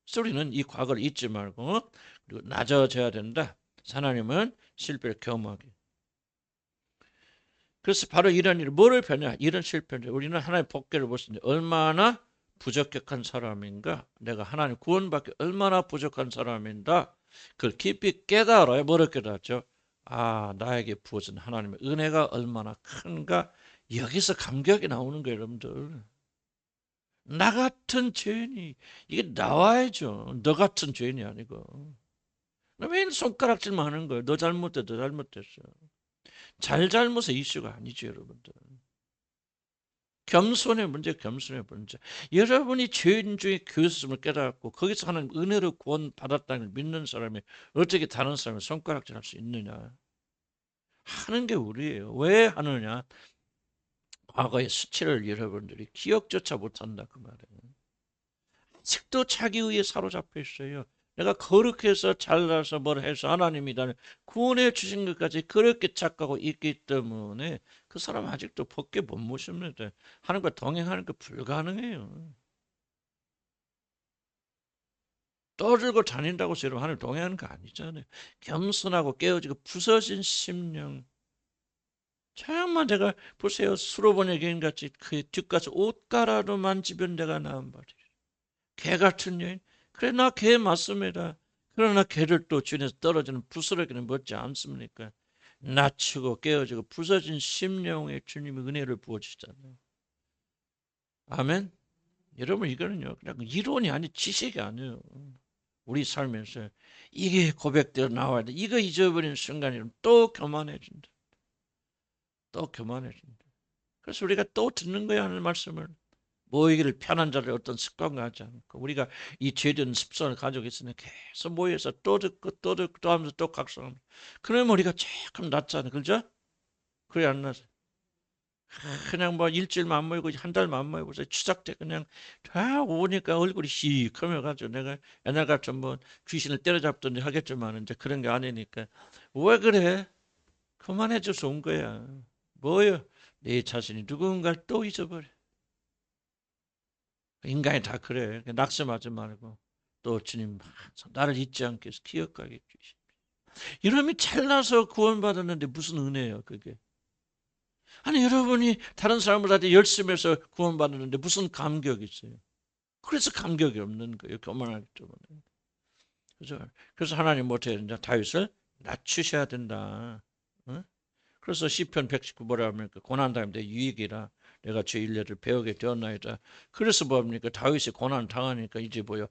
그래서 우리는 이 과거를 잊지 말고 그리고 낮아져야 된다. 하나님은 실패를 경험하게. 그래서 바로 이런 일, 뭐를 변해? 이런 실패인데 우리는 하나님의 복귀를 보시는데 얼마나 부적격한 사람인가? 내가 하나님 구원받기 얼마나 부족한 사람인가? 그걸 깊이 깨달아야 뭐를 깨닫죠? 나에게 부어진 하나님의 은혜가 얼마나 큰가? 여기서 감격이 나오는 거예요, 여러분들. 나 같은 죄인이 이게 나와야죠. 너 같은 죄인이 아니고. 왜 손가락질만 하는 거예요? 너 잘못했어, 너 잘못했어. 잘못의 이슈가 아니죠, 여러분들. 겸손의 문제, 겸손의 문제. 여러분이 죄인 중에 교수님을 깨닫고 거기서 하나님 은혜로 구원받았다는 걸 믿는 사람이 어떻게 다른 사람을 손가락질 할 수 있느냐. 하는 게 우리예요. 왜 하느냐. 과거의 수치를 여러분들이 기억조차 못한다 그 말이에요. 아직도 자기 의에 사로잡혀 있어요. 내가 거룩해서 잘나서 뭘 해서 하나님이 나를 구원해 주신 것까지 그렇게 착각하고 있기 때문에 그 사람 아직도 법계 못 모십니다. 하나님과 동행하는 게 불가능해요. 떠들고 다닌다고 해서 하나님 동행하는 거 아니잖아요. 겸손하고 깨어지고 부서진 심령. 정말 제가 보세요. 수로보니 개인같이 그 뒷가서 옷가라로 만지면 내가 나은 말이에요. 개 같은 여인. 그래 나 개 맞습니다. 그러나 걔를 또 주인에서 떨어지는 부스러기는 멋지 않습니까? 낮추고 깨어지고 부서진 심령에 주님이 은혜를 부어주시잖아요. 아멘. 여러분 이거는요 그냥 이론이 아니 지식이 아니에요. 우리 삶에서 이게 고백대로 나와야 돼. 이거 잊어버리는 순간이면 또 교만해진다. 또 교만해진다. 그래서 우리가 또 듣는 거야 하는 말씀을 모이기를 편한 자를 어떤 습관과 하지 않고 우리가 이 죄된 습성을 가지고 있으니 계속 모여서 또 듣고 또 듣고 또 하면서 또 각성합니다. 그러면 우리가 조금 낫잖아요. 그죠? 그래 안 나서 그냥 뭐 일주일만 안 모이고 한 달만 안 모이고 추석 때 그냥 다 오니까 얼굴이 시커매가지고 내가 옛날 같으면 뭐 귀신을 때려잡든지 하겠지만 이제 그런 게 아니니까 왜 그래? 그만해줘서 온 거야. 뭐요? 내 자신이 누군가를 또 잊어버려. 인간이 다 그래. 낙심하지 말고 또 주님 항상 나를 잊지 않게 해서 기억하게 해주십시오. 이러면 잘나서 구원받았는데 무슨 은혜예요 그게. 아니 여러분이 다른 사람들한테 열심히 해서 구원받았는데 무슨 감격이 있어요. 그래서 감격이 없는 거예요. 교만하기 때문에. 그래서 하나님 어떻게 해야 다윗을 낮추셔야 된다. 어? 그래서 시편 119 뭐라 합니까? 고난당하면 내 유익이라 내가 주 일례를 배우게 되었나이다. 그래서 뭡니까? 다윗이 고난 당하니까 이제 뭐요?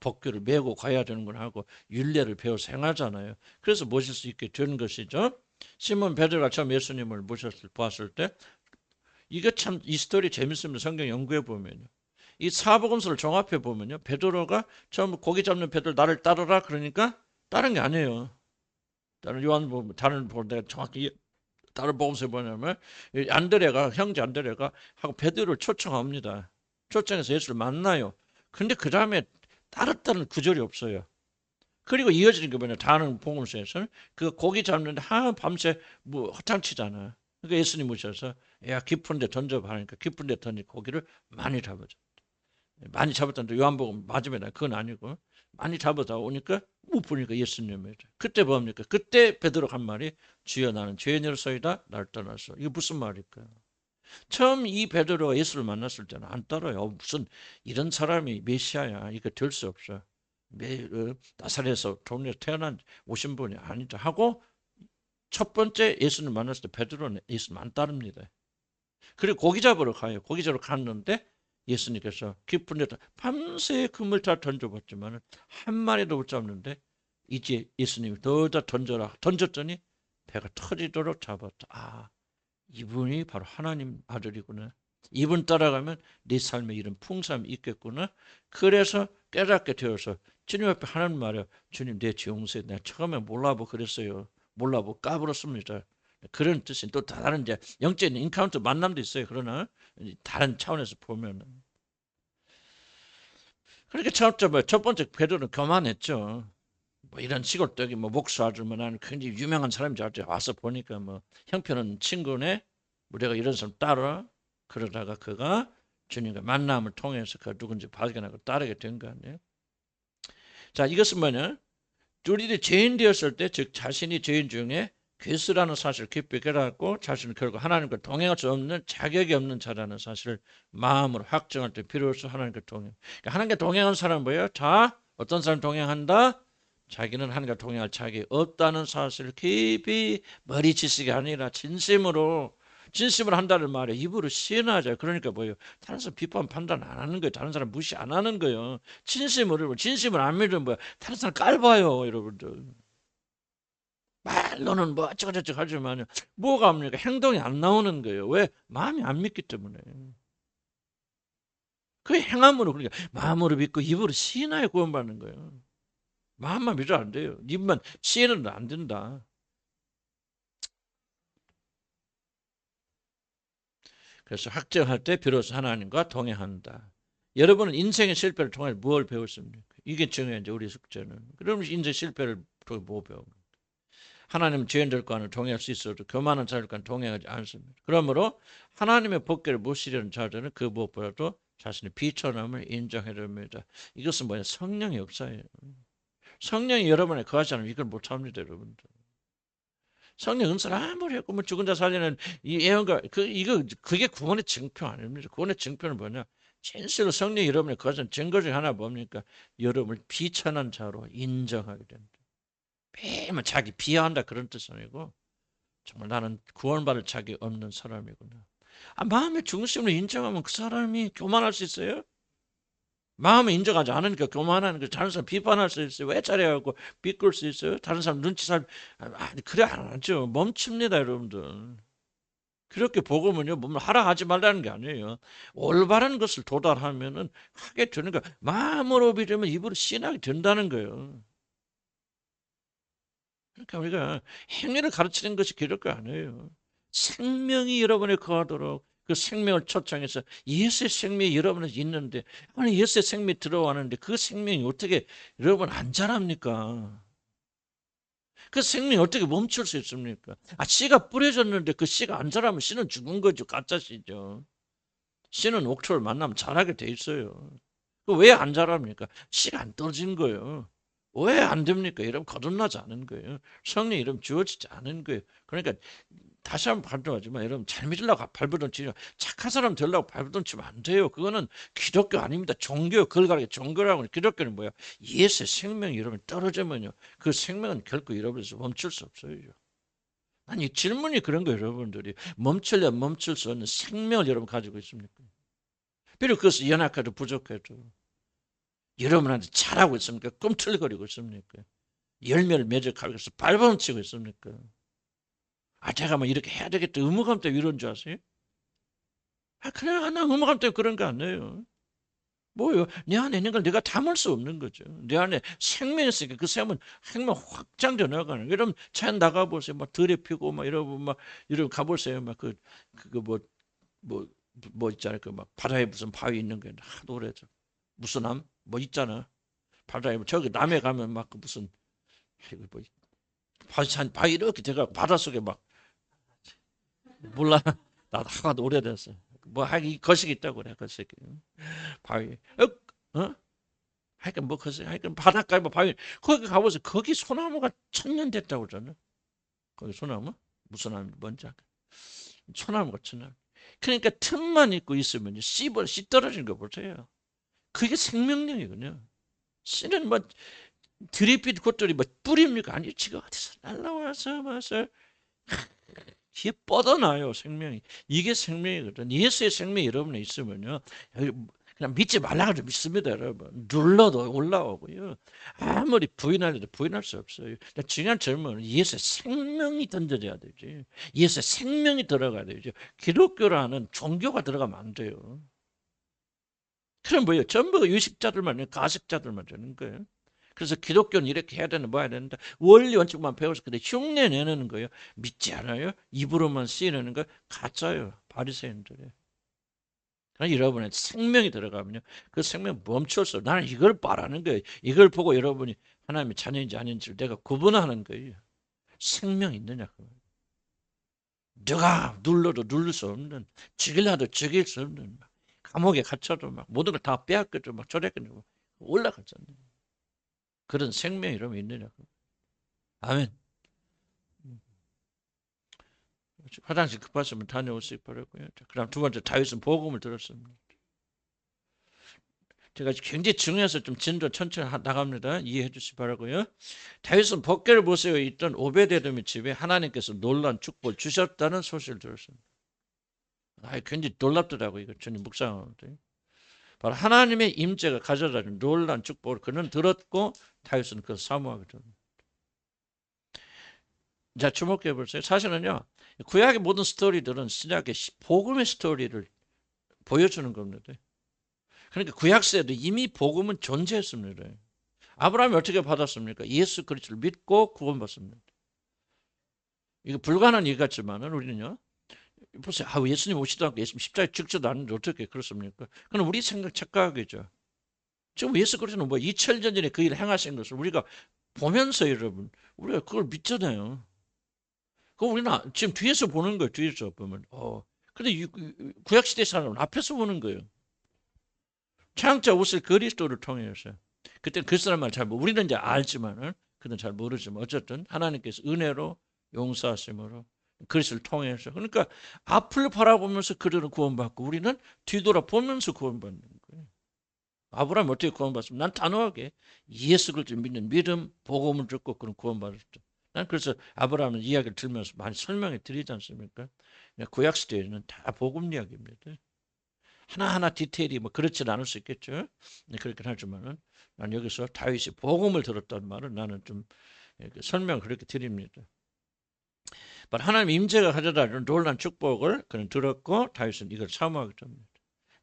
법궤를 메고 가야 되는구나 하고 율례를 배워서 행하잖아요. 그래서 모실 수 있게 되는 것이죠. 시몬 베드로가 처음 예수님을 보았을 때 이게 참 이 스토리 재밌습니다. 성경 연구해 보면요. 이 사복음서를 종합해 보면요. 베드로가 처음 고기 잡는 베드로 나를 따르라 그러니까 따른 게 아니에요. 다른 요한복음 다른 볼 내가 정확히 다른 복음서에 뭐냐면 안드레가 형제 안드레가 하고 베드로를 초청합니다. 초청해서 예수를 만나요. 근데 그 다음에 따랐다는 구절이 없어요. 그리고 이어지는 게 뭐냐? 다른 복음서에서는 그 고기 잡는데 밤새 뭐 허탕치잖아. 그러니까 예수님 오셔서 야 깊은데 던져봐 하니까 깊은데 던진 고기를 많이 잡아줘. 많이 잡았다는데 요한복음 맞으면 그건 아니고 많이 잡아다 오니까 못 보니까 예수님이죠. 그때 뭡니까? 그때 베드로가 한 말이 주여 나는 죄인으로서이다 날 떠나서. 이게 무슨 말일까요? 처음 이 베드로가 예수를 만났을 때는 안 따라요. 무슨 이런 사람이 메시아야. 이거 될 수 없어. 나사렛에서 동네에서 태어난 오신 분이 아니다 하고 첫 번째 예수를 만났을 때 베드로는 예수님 안 따릅니다. 그리고 고기 잡으러 가요. 고기 잡으러 갔는데 예수님께서 깊은 데다 밤새 그물 다 던져봤지만 한 마리도 못 잡는데 이제 예수님이 더다 던져라 던졌더니 배가 터지도록 잡았다. 이분이 바로 하나님 아들이구나. 이분 따라가면 네 삶에 이런 풍성함이 있겠구나. 그래서 깨닫게 되어서 주님 앞에 하나님 말이야. 주님 내 죄 용서해. 내가 처음에 몰라보고 그랬어요. 몰라보고 까불었습니다. 그런 뜻이 또 다른 이제 영적인 인카운트 만남도 있어요. 그러나 다른 차원에서 보면 그렇게 첫 번째 베드로는 교만했죠. 뭐 이런 시골떡이 뭐 목수 아들만 하는 굉장히 유명한 사람인 줄 알았죠. 와서 보니까 뭐 형편은 친구네. 우리가 이런 사람 따라 그러다가 그가 주님과 만남을 통해서 그 누군지 발견하고 따르게 된 거 아니에요. 자 이것은 뭐냐? 우리들이 죄인 되었을 때 즉 자신이 죄인 중에 괴수라는 사실을 깊이 깨닫고 자신은 결국 하나님과 동행할 수 없는 자격이 없는 자라는 사실을 마음으로 확정할 때 비로소 하나님과 동행. 그러니까 하나님과 동행한 사람은 뭐예요? 자 어떤 사람 동행한다? 자기는 하나님과 동행할 자격이 없다는 사실을 깊이 머리치식이 아니라 진심으로 한다는 말에 입으로 시인하자. 그러니까 뭐예요? 다른 사람 비판 판단 안 하는 거예요. 다른 사람 무시 안 하는 거예요. 진심을 안 믿으면 뭐야? 다른 사람 깔봐요, 여러분들. 말로는 뭐 어쩌고저쩌고 하지만 뭐가 합니까? 행동이 안 나오는 거예요. 왜? 마음이 안 믿기 때문에. 그 행함으로 그러니까 마음으로 믿고 입으로 시인하여 구원받는 거예요. 마음만 믿으면 안 돼요. 입만 시인은 안 된다. 그래서 확정할 때 비로소 하나님과 동행한다. 여러분은 인생의 실패를 통해 무엇을 배웠습니까? 이게 중요한 우리 숙제는. 그러면 인생 실패를 통해 뭐 배웁니까? 하나님은 죄인들과는 동행할 수 있어도 교만한 자들과는 동행하지 않습니다. 그러므로 하나님의 법궤를 모시려는 자들은 그 무엇보다도 자신의 비천함을 인정해야 됩니다. 이것은 뭐냐? 성령의 역사예요. 성령이 여러분에 거하지 않으면 이걸 못합니다, 여러분들. 성령 은사를 아무리 했고 뭐 죽은 자 살리는 이 예언과 그게 구원의 증표 아닙니다. 구원의 증표는 뭐냐? 진실로 성령 여러분의 그것은 증거 중 하나 뭡니까? 여러분을 비천한 자로 인정하게 된다. 매일만 자기 비하한다 그런 뜻은 아니고 정말 나는 구원받을 자격이 없는 사람이구나. 마음의 중심을 인정하면 그 사람이 교만할 수 있어요? 마음을 인정하지 않으니까 교만하는 거. 다른 사람 비판할 수 있어요. 왜 잘해하고 비꿀 수 있어요? 다른 사람 눈치 살 그래 안 하죠. 멈춥니다 여러분들. 그렇게 복음은요, 뭐 하라 하지 말라는 게 아니에요. 올바른 것을 도달하면은 하게 되는 거. 마음으로 믿으면 입으로 신하게 된다는 거예요. 그러니까 우리가 행위를 가르치는 것이 기독교 아니에요. 생명이 여러분에 거하도록 그 생명을 초청해서 예수의 생명이 여러분에 있는데, 아니 예수의 생명이 들어왔는데 그 생명이 어떻게 여러분 안 자랍니까? 그 생명이 어떻게 멈출 수 있습니까? 씨가 뿌려졌는데 그 씨가 안 자라면 씨는 죽은 거죠. 가짜 씨죠. 씨는 옥토를 만나면 자라게 돼 있어요. 왜 안 자랍니까? 씨가 안 떨어진 거예요. 왜 안 됩니까? 이러면 거듭나지 않은 거예요. 성령 이름 주어지지 않은 거예요. 그러니까 다시 한번 발전하지만 여러분 잘 믿으려고 발버둥 치면 착한 사람 되려고 발버둥 치면 안 돼요. 그거는 기독교 아닙니다. 종교. 그걸 가리켜 종교라고. 기독교는 뭐야? 예수의 생명이 여러분 떨어지면요. 그 생명은 결코 여러분에서 멈출 수 없어요. 아니 질문이 그런 거예요. 여러분들이 멈출려 멈출 수 없는 생명을 여러분 가지고 있습니까? 비록 그것이 연약해도 부족해도 여러분한테 잘하고 있습니까? 꿈틀거리고 있습니까? 열매를 맺어가고 있어 발버둥 치고 있습니까? 제가 뭐 이렇게 해야 되겠다 의무감 때문에 이런 줄 아세요? 그래 나 의무감 때문에 그런 거 아니에요. 뭐요? 내 안에 있는 걸 내가 담을 수 없는 거죠. 내 안에 생명이 있으니까 그 생명 확장돼 나가는. 여러분 차 나가보세요. 막 들에 피고 막 이러고 막 이러고 가보세요. 막 그거 뭐 있잖아요. 그 막 바다에 무슨 바위 있는 게 하도 오래죠. 무슨 남뭐 있잖아. 바다에 저기 남해 가면 막 그 무슨 뭐 바위 이렇게 제가 바닷속에 막 몰라. 나도 하도 오래됐어. 뭐 하기 거식이 있다고 그래. 거식이. 바위. 하여간 뭐 거식 하여간 바닷가에 뭐 바위 거기 가보세요. 거기 소나무가 1000년 됐다고 그러잖아. 거기 소나무? 무슨 나무 뭔지 알까? 소나무가 1000년. 그러니까 틈만 있고 있으면 씨 떨어지는 거 보세요. 그게 생명력이군요. 씨는 뭐 드립빛 곳들이 뭐 뿌립니까? 아니 지가 어디서 날라와서 와서 뒤에 뻗어나요 생명이. 이게 생명이거든. 예수의 생명이 여러분에 있으면요 그냥 믿지 말라고 좀 믿습니다 여러분. 눌러도 올라오고요. 아무리 부인하려도 부인할 수 없어요. 중요한 질문은 예수의 생명이 던져져야 되지. 예수의 생명이 들어가야 되죠. 기독교라는 종교가 들어가면 안 돼요. 그럼 뭐예요? 전부 유식자들만 가식자들만 되는 거예요. 그래서 기독교는 이렇게 해야 되는 뭐 해야 되는데 원리 원칙만 배워서 근데 흉내 내는 거예요. 믿지 않아요? 입으로만 쓰이는 거 가짜예요. 바리새인들이. 여러분의 생명이 들어가면요. 그 생명 멈춰서 나는 이걸 바라는 거예요. 이걸 보고 여러분이 하나님의 자녀인지 아닌지를 내가 구분하는 거예요. 생명 있느냐. 누가 눌러도 누를 수 없는 죽일라도 죽일 수 없는 감옥에 갇혀도 막 모든 걸 다 빼앗겨도 막 저랬거든요. 올라갔잖아요. 그런 생명이 여러분 있느냐. 아멘. 화장실 급하시면 다녀오시기 바라고요. 그다음 두 번째 다윗은 복음을 들었습니다. 제가 굉장히 중요해서 좀 진도 천천히 나갑니다. 이해해 주시기 바라고요. 다윗은 법궤를 보세요. 있던 오베데돔의 집에 하나님께서 놀라운 축복을 주셨다는 소식을 들었습니다. 굉장히 놀랍더라고요. 이거 저는 묵상하는데. 바로 하나님의 임재가 가져다 준 놀라운 축복을 그는 들었고 다윗은 그것을 사모하게 됩니다. 자, 주목해 보세요. 사실은요. 구약의 모든 스토리들은 신약의 복음의 스토리를 보여주는 겁니다. 그러니까 구약시대도 이미 복음은 존재했습니다. 아브라함이 어떻게 받았습니까? 예수 그리스도를 믿고 구원받습니다. 이거 불가능한 일 같지만은 우리는요. 보세요. 예수님 오시도 않고 예수님 십자가에 죽지도 않는데 어떻게 그렇습니까? 그럼 우리 생각 착각이죠. 지금 예수 그리스도는 뭐 2000년 전에 그 일을 행하신 것을 우리가 보면서 여러분 우리가 그걸 믿잖아요. 그 우리는 지금 뒤에서 보는 거예요. 뒤에서 보면. 근데 구약시대 사람은 앞에서 보는 거예요. 창자 옷을 그리스도를 통해서. 그때 그 사람 말 잘 우리는 이제 알지만은 그는 잘 모르지만 어쨌든 하나님께서 은혜로 용서하심으로 그리스도를 통해서 그러니까 앞을 바라보면서 그들은 구원받고 우리는 뒤돌아보면서 구원받는 거예요. 아브라함이 어떻게 구원받았습니까? 난 단호하게 예수 그리스도를 믿는 믿음, 복음을 듣고 그런 구원받았죠. 난 그래서 아브라함의 이야기를 들으면서 많이 설명해 드리지 않습니까? 구약 시대에는 다 복음 이야기입니다. 하나하나 디테일이 뭐 그렇진 않을 수 있겠죠. 그렇긴 하지만은 난 여기서 다윗이 복음을 들었다는 말은 나는 좀 설명을 그렇게 드립니다. 하나님 임재가 가져다 주는 놀란 축복을 그는 들었고 다윗은 이걸 사모하게 됩니다.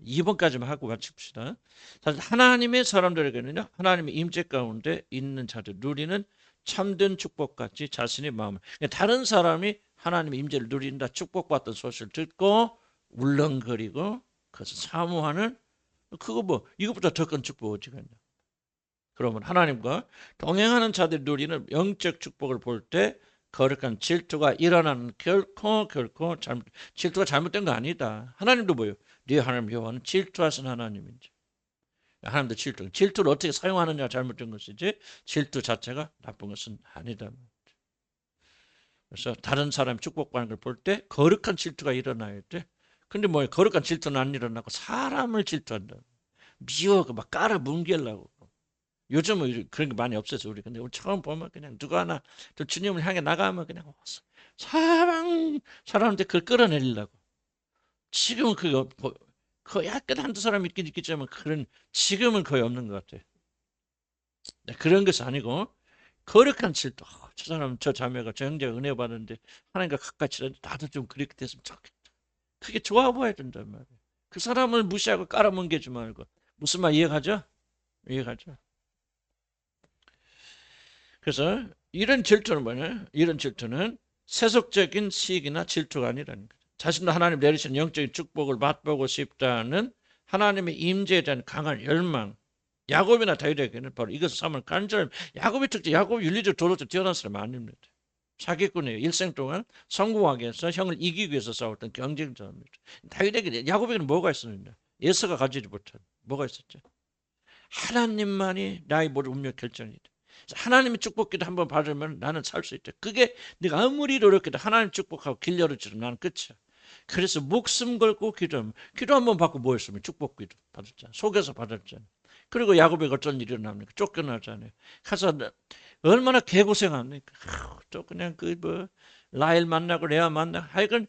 2번까지만 하고 마칩시다. 사실 하나님의 사람들에게는요, 하나님의 임재 가운데 있는 자들 누리는 참된 축복같이 자신의 마음을, 다른 사람이 하나님의 임재를 누린다, 축복받던 소식을 듣고 울렁거리고 그것을 사모하는, 그거 뭐 이것보다 더 큰 축복 어디겠냐. 그러면 하나님과 동행하는 자들이 누리는 영적 축복을 볼 때 거룩한 질투가 일어나는 결코 질투가 잘못된 거 아니다. 하나님도 뭐예요? 네 하나님 여호와는 질투하신 하나님인지. 하나님도 질투를 어떻게 사용하느냐 잘못된 것이지 질투 자체가 나쁜 것은 아니다. 그래서 다른 사람 축복받는 걸 볼 때 거룩한 질투가 일어나야 돼. 근데 뭐 거룩한 질투는 안 일어나고 사람을 질투한다. 미워하고 막 깔아뭉개려고. 요즘은 그런 게 많이 없어서 우리 근데 처음 보면 그냥 누가 하나 또 주님을 향해 나가면 그냥 사람한테 그걸 끌어내리려고. 지금은 그거 그 약간 한두 사람 있긴 있겠지만 그런 지금은 거의 없는 것 같아요. 그런 것이 아니고 거룩한 질투. 저 사람 저 자매가 저 형제가 은혜 받는데 하나님과 가까이 지내는데 나도 좀 그렇게 됐으면 좋겠다. 그게 좋아 보여야 된단 말이에요. 그 사람을 무시하고 깔아뭉개지 말고. 무슨 말 이해가죠? 이해가죠? 그래서 이런 질투는 뭐냐? 이런 질투는 세속적인 시기나 질투가 아니라는 거죠. 자신도 하나님 내리신 영적인 축복을 맛보고 싶다는 하나님의 임재에 대한 강한 열망. 야곱이나 다윗에게는 바로 이것을 삼을 간절. 야곱의 특징, 야곱 윤리적 도덕적 뛰어난 사람 아닙니다. 사기꾼이에요. 일생 동안 성공하기 위해서 형을 이기기 위해서 싸웠던 경쟁자입니다. 다윗에게, 야곱에게는 뭐가 있었느냐? 예서가 가지지 못한 뭐가 있었죠? 하나님만이 나의 모든 운명 결정이다. 하나님의 축복기도 한번 받으면 나는 살 수 있다. 그게 네가 아무리 노력해도 하나님 축복하고 길 열어주면 나는 끝이야. 그래서 목숨 걸고 기도하면 기도 한번 받고 뭐 했으면 축복기도 받았잖아. 속에서 받았잖아. 그리고 야곱에게 어떤 일이 일어납니까? 쫓겨나잖아요. 가서 얼마나 개고생합니까? 또 그냥 그 뭐 라헬 만나고 레아 만나고 하여간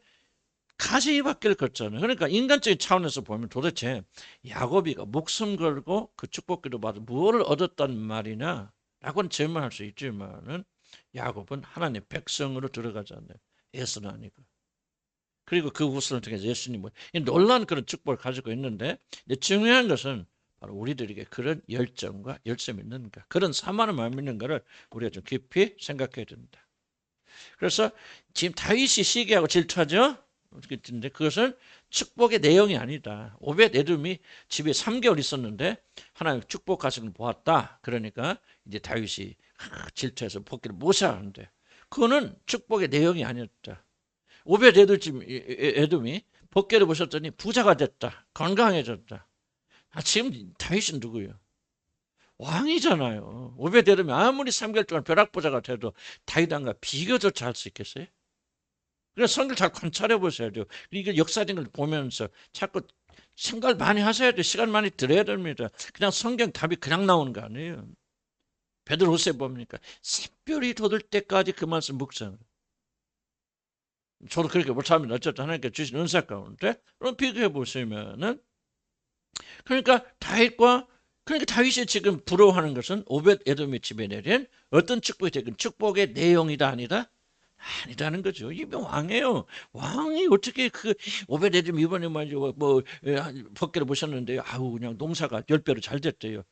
가시 밖을 걷잖아요. 그러니까 인간적인 차원에서 보면 도대체 야곱이가 목숨 걸고 그 축복기도 받아 무엇을 얻었단 말이냐 라고는 질문할 수 있지만은 야곱은 하나님의 백성으로 들어가잖아요. 에서는 아니고. 그리고 그 후손을 통해서 예수님은 놀라운 그런 축복을 가지고 있는데 중요한 것은 바로 우리들에게 그런 열정과 열심이 있는가, 그런 사모하는 마음이 있는가를 우리가 좀 깊이 생각해야 됩니다. 그래서 지금 다윗이 시기하고 질투하죠. 근데 그것은 축복의 내용이 아니다. 오벳 에돔이 집에 3개월 있었는데 하나님 축복하시는 걸 보았다. 그러니까 이제 다윗이 질투해서 복귀를 모셔하는데 그거는 축복의 내용이 아니었다. 오벳 에돔이 복귀를 보셨더니 부자가 됐다. 건강해졌다. 지금 다윗은 누구예요? 왕이잖아요. 오벳 에돔이 아무리 3개월 동안 벼락부자가 돼도 다윗왕과 비교조차 할 수 있겠어요? 그래서 성경 잘 관찰해 보셔야 돼요. 이게 역사적인 걸 보면서 자꾸 생각을 많이 하셔야 돼요. 시간 많이 들여야 됩니다. 그냥 성경 답이 그냥 나오는 거 아니에요. 베드로후서에 보니까 샛별이 돋을 때까지 그 말씀 묵상을. 저도 그렇게 못합니다. 어쨌든 하나님께 주신 은사 가운데 그럼 비교해 보시면은 그러니까 다윗이 지금 부러워하는 것은 오벳 에돔의 집에 내린 어떤 축복이 되건 축복의 내용이다 아니다? 아니라는 거죠. 이게 왕이에요. 왕이 어떻게 그 오벳 에돔 이번에 뭐 법궤를 보셨는데 아우 그냥 농사가 10배로 잘 됐대요.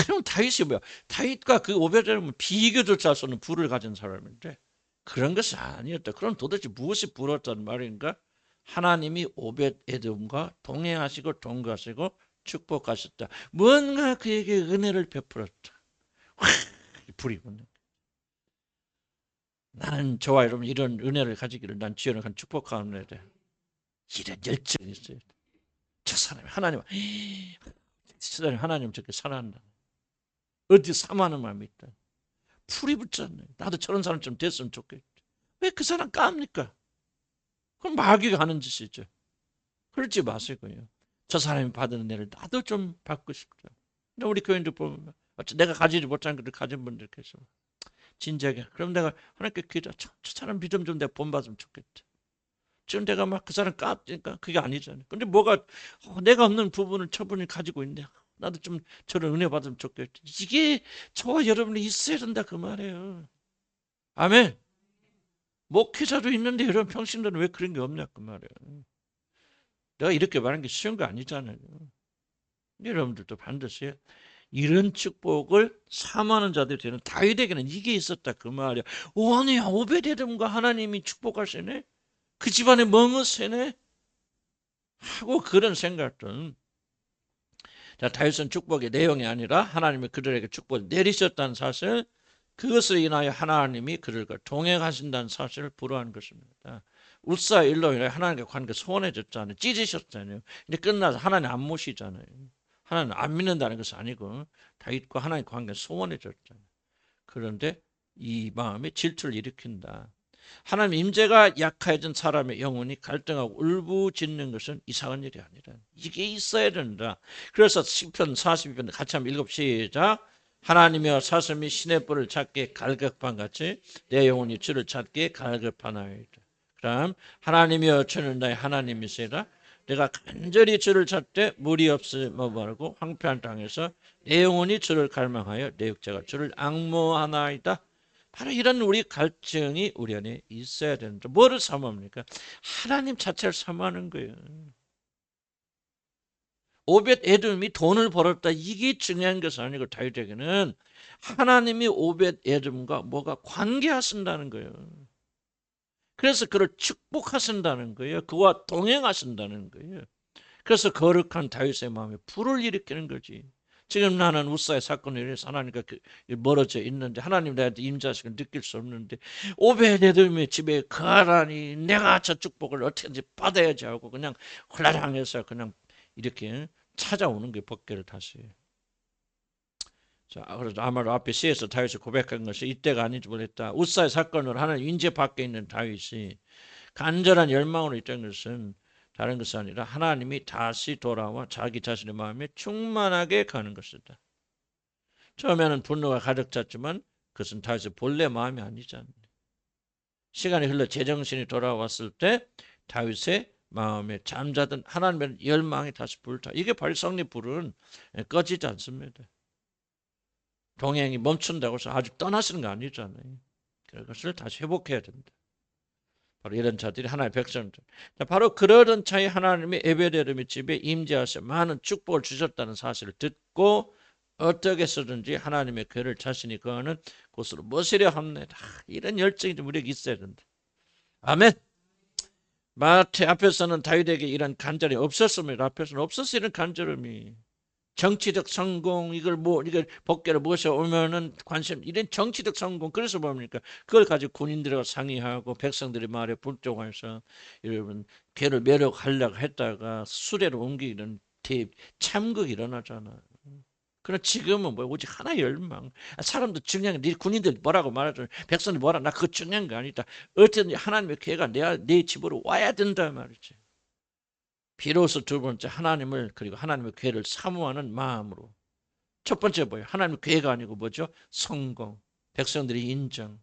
그럼 다윗이 뭐야? 다윗과 그 오벳 에돔은 비교조차 할 수 없는 부를 가진 사람인데 그런 것이 아니었다. 그럼 도대체 무엇이 부러웠단 말인가? 하나님이 오벳 에돔과 동행하시고 동거하시고 축복하셨다. 뭔가 그에게 은혜를 베풀었다. 불이 붙는. 나는 저와 여러분 이런 은혜를 가지기를 난 주여는 축복합니다. 이런 열정이 있어요. 저 사람이 하나님 저렇게 사랑한다. 어디 사모하는 마음이 있다. 풀이 붙잖아요. 나도 저런 사람처럼 됐으면 좋겠다. 왜 그 사람 깝니까? 그럼 마귀가 하는 짓이죠. 그러지 마시고요. 저 사람이 받은 은혜를 나도 좀 받고 싶다. 근데 우리 교인들 보면 내가 가지지 못한 것을 가진 분들께서 진작에 그럼 내가 하나님께 기도, 저 사람 믿음 좀 내가 본받으면 좋겠다. 지금 내가 막 그 사람 까니까 그게 아니잖아요. 근데 뭐가 내가 없는 부분을 저분이 가지고 있는데 나도 좀 저런 은혜 받으면 좋겠다. 이게 저와 여러분이 있어야 된다 그 말이에요. 아멘. 목회자도 있는데 여러분 평신도는 왜 그런 게 없냐 그 말이에요. 내가 이렇게 말하는 게 쉬운 거 아니잖아요. 여러분들도 반드시 이런 축복을 사모하는 자들이 되는 다윗에게는 이게 있었다 그 말이야. 아니 오베데돔과 하나님이 축복하시네. 그 집안에 멍으세네 하고 그런 생각들. 자, 다윗은 축복의 내용이 아니라 하나님이 그들에게 축복을 내리셨다는 사실, 그것을 인하여 하나님이 그들과 동행하신다는 사실을 불허하는 것입니다. 웃사 일로 인하여 하나님과 관계가 소원해졌잖아요. 찢으셨잖아요. 이제 끝나서 하나님 안 모시잖아요. 하나님 안 믿는다는 것은 아니고 다윗과 하나님 관계가 소원해졌잖아요. 그런데 이 마음이 질투를 일으킨다. 하나님 임재가 약해진 사람의 영혼이 갈등하고 울부짖는 것은 이상한 일이 아니라 이게 있어야 된다. 그래서 시편 42편 같이 한번 읽읍시다. 하나님이여 사슴이 시냇불을 찾기에 갈급한 같이 내 영혼이 주를 찾기에 갈급하나이다. 그럼 하나님이여 주는 나의 하나님이시라. 내가 간절히 주를 찾되 물이 없음을 말고 황폐한 땅에서 내 영혼이 주를 갈망하여 내 육체가 주를 앙모하나이다. 바로 이런 우리 갈증이 우리 안에 있어야 된다. 뭐를 사모합니까? 하나님 자체를 사모하는 거예요. 오벳 에돔이 돈을 벌었다. 이게 중요한 것이 아니고 다윗에게는 하나님이 오벳 에돔과 뭐가 관계하신다는 거예요. 그래서 그를 축복하신다는 거예요. 그와 동행하신다는 거예요. 그래서 거룩한 다윗의 마음에 불을 일으키는 거지. 지금 나는 우사의 사건을 인해서 하나님과 멀어져 있는데 하나님 나한테 임자식을 느낄 수 없는데 오베데돔의 집에 거하라니 내가 저 축복을 어떻게든지 받아야지 하고 그냥 홀라당해서 그냥 이렇게 찾아오는 게 법궤를 다시. 자, 그래서 아마도 앞에 시에서 다윗이 고백한 것이 이때가 아닌지 모르겠다. 우사의 사건으로 하나님 인재 밖에 있는 다윗이 간절한 열망으로 있던 것은 다른 것이 아니라 하나님이 다시 돌아와 자기 자신의 마음에 충만하게 가는 것이다. 처음에는 분노가 가득 찼지만 그것은 다윗의 본래 마음이 아니잖아요. 시간이 흘러 제정신이 돌아왔을 때 다윗의 마음에 잠자던 하나님의 열망이 다시 불타. 이게 바로 성립 불은 꺼지지 않습니다. 동행이 멈춘다고 해서 아주 떠나시는 거 아니잖아요. 그것을 다시 회복해야 된다. 바로 이런 자들이 하나님의 백성들. 바로 그러던 차에 하나님이 에베데돔의 집에 임재하셔 많은 축복을 주셨다는 사실을 듣고 어떻게 해서든지 하나님의 궤를 자신이 거하는 곳으로 모시려 합니다. 이런 열정이 좀 우리에게 있어야 된다. 아멘. 마태 앞에서는 다윗에게 이런 간절이 없었습니다. 앞에서는 없었어 이런 간절함이. 정치적 성공 이걸 법궤를 모셔오면은 관심 이런 정치적 성공 그래서 뭡니까 그걸 가지고 군인들과 상의하고 백성들의 말에 불종해서 여러분 궤를 매력하려고 했다가 수레로 옮기는 참극이 일어나잖아. 그러나 지금은 뭐 오직 하나의 열망. 사람도 중요한 게 군인들 뭐라고 말하죠. 백성들 뭐라 나 그거 중요한 게 아니다. 어쨌든 하나님의 궤가 내 집으로 와야 된다 말이지. 비로소 두 번째 하나님을 그리고 하나님의 궤를 사모하는 마음으로. 첫 번째 뭐예요? 하나님의 궤가 아니고 뭐죠? 성공. 백성들이 인정.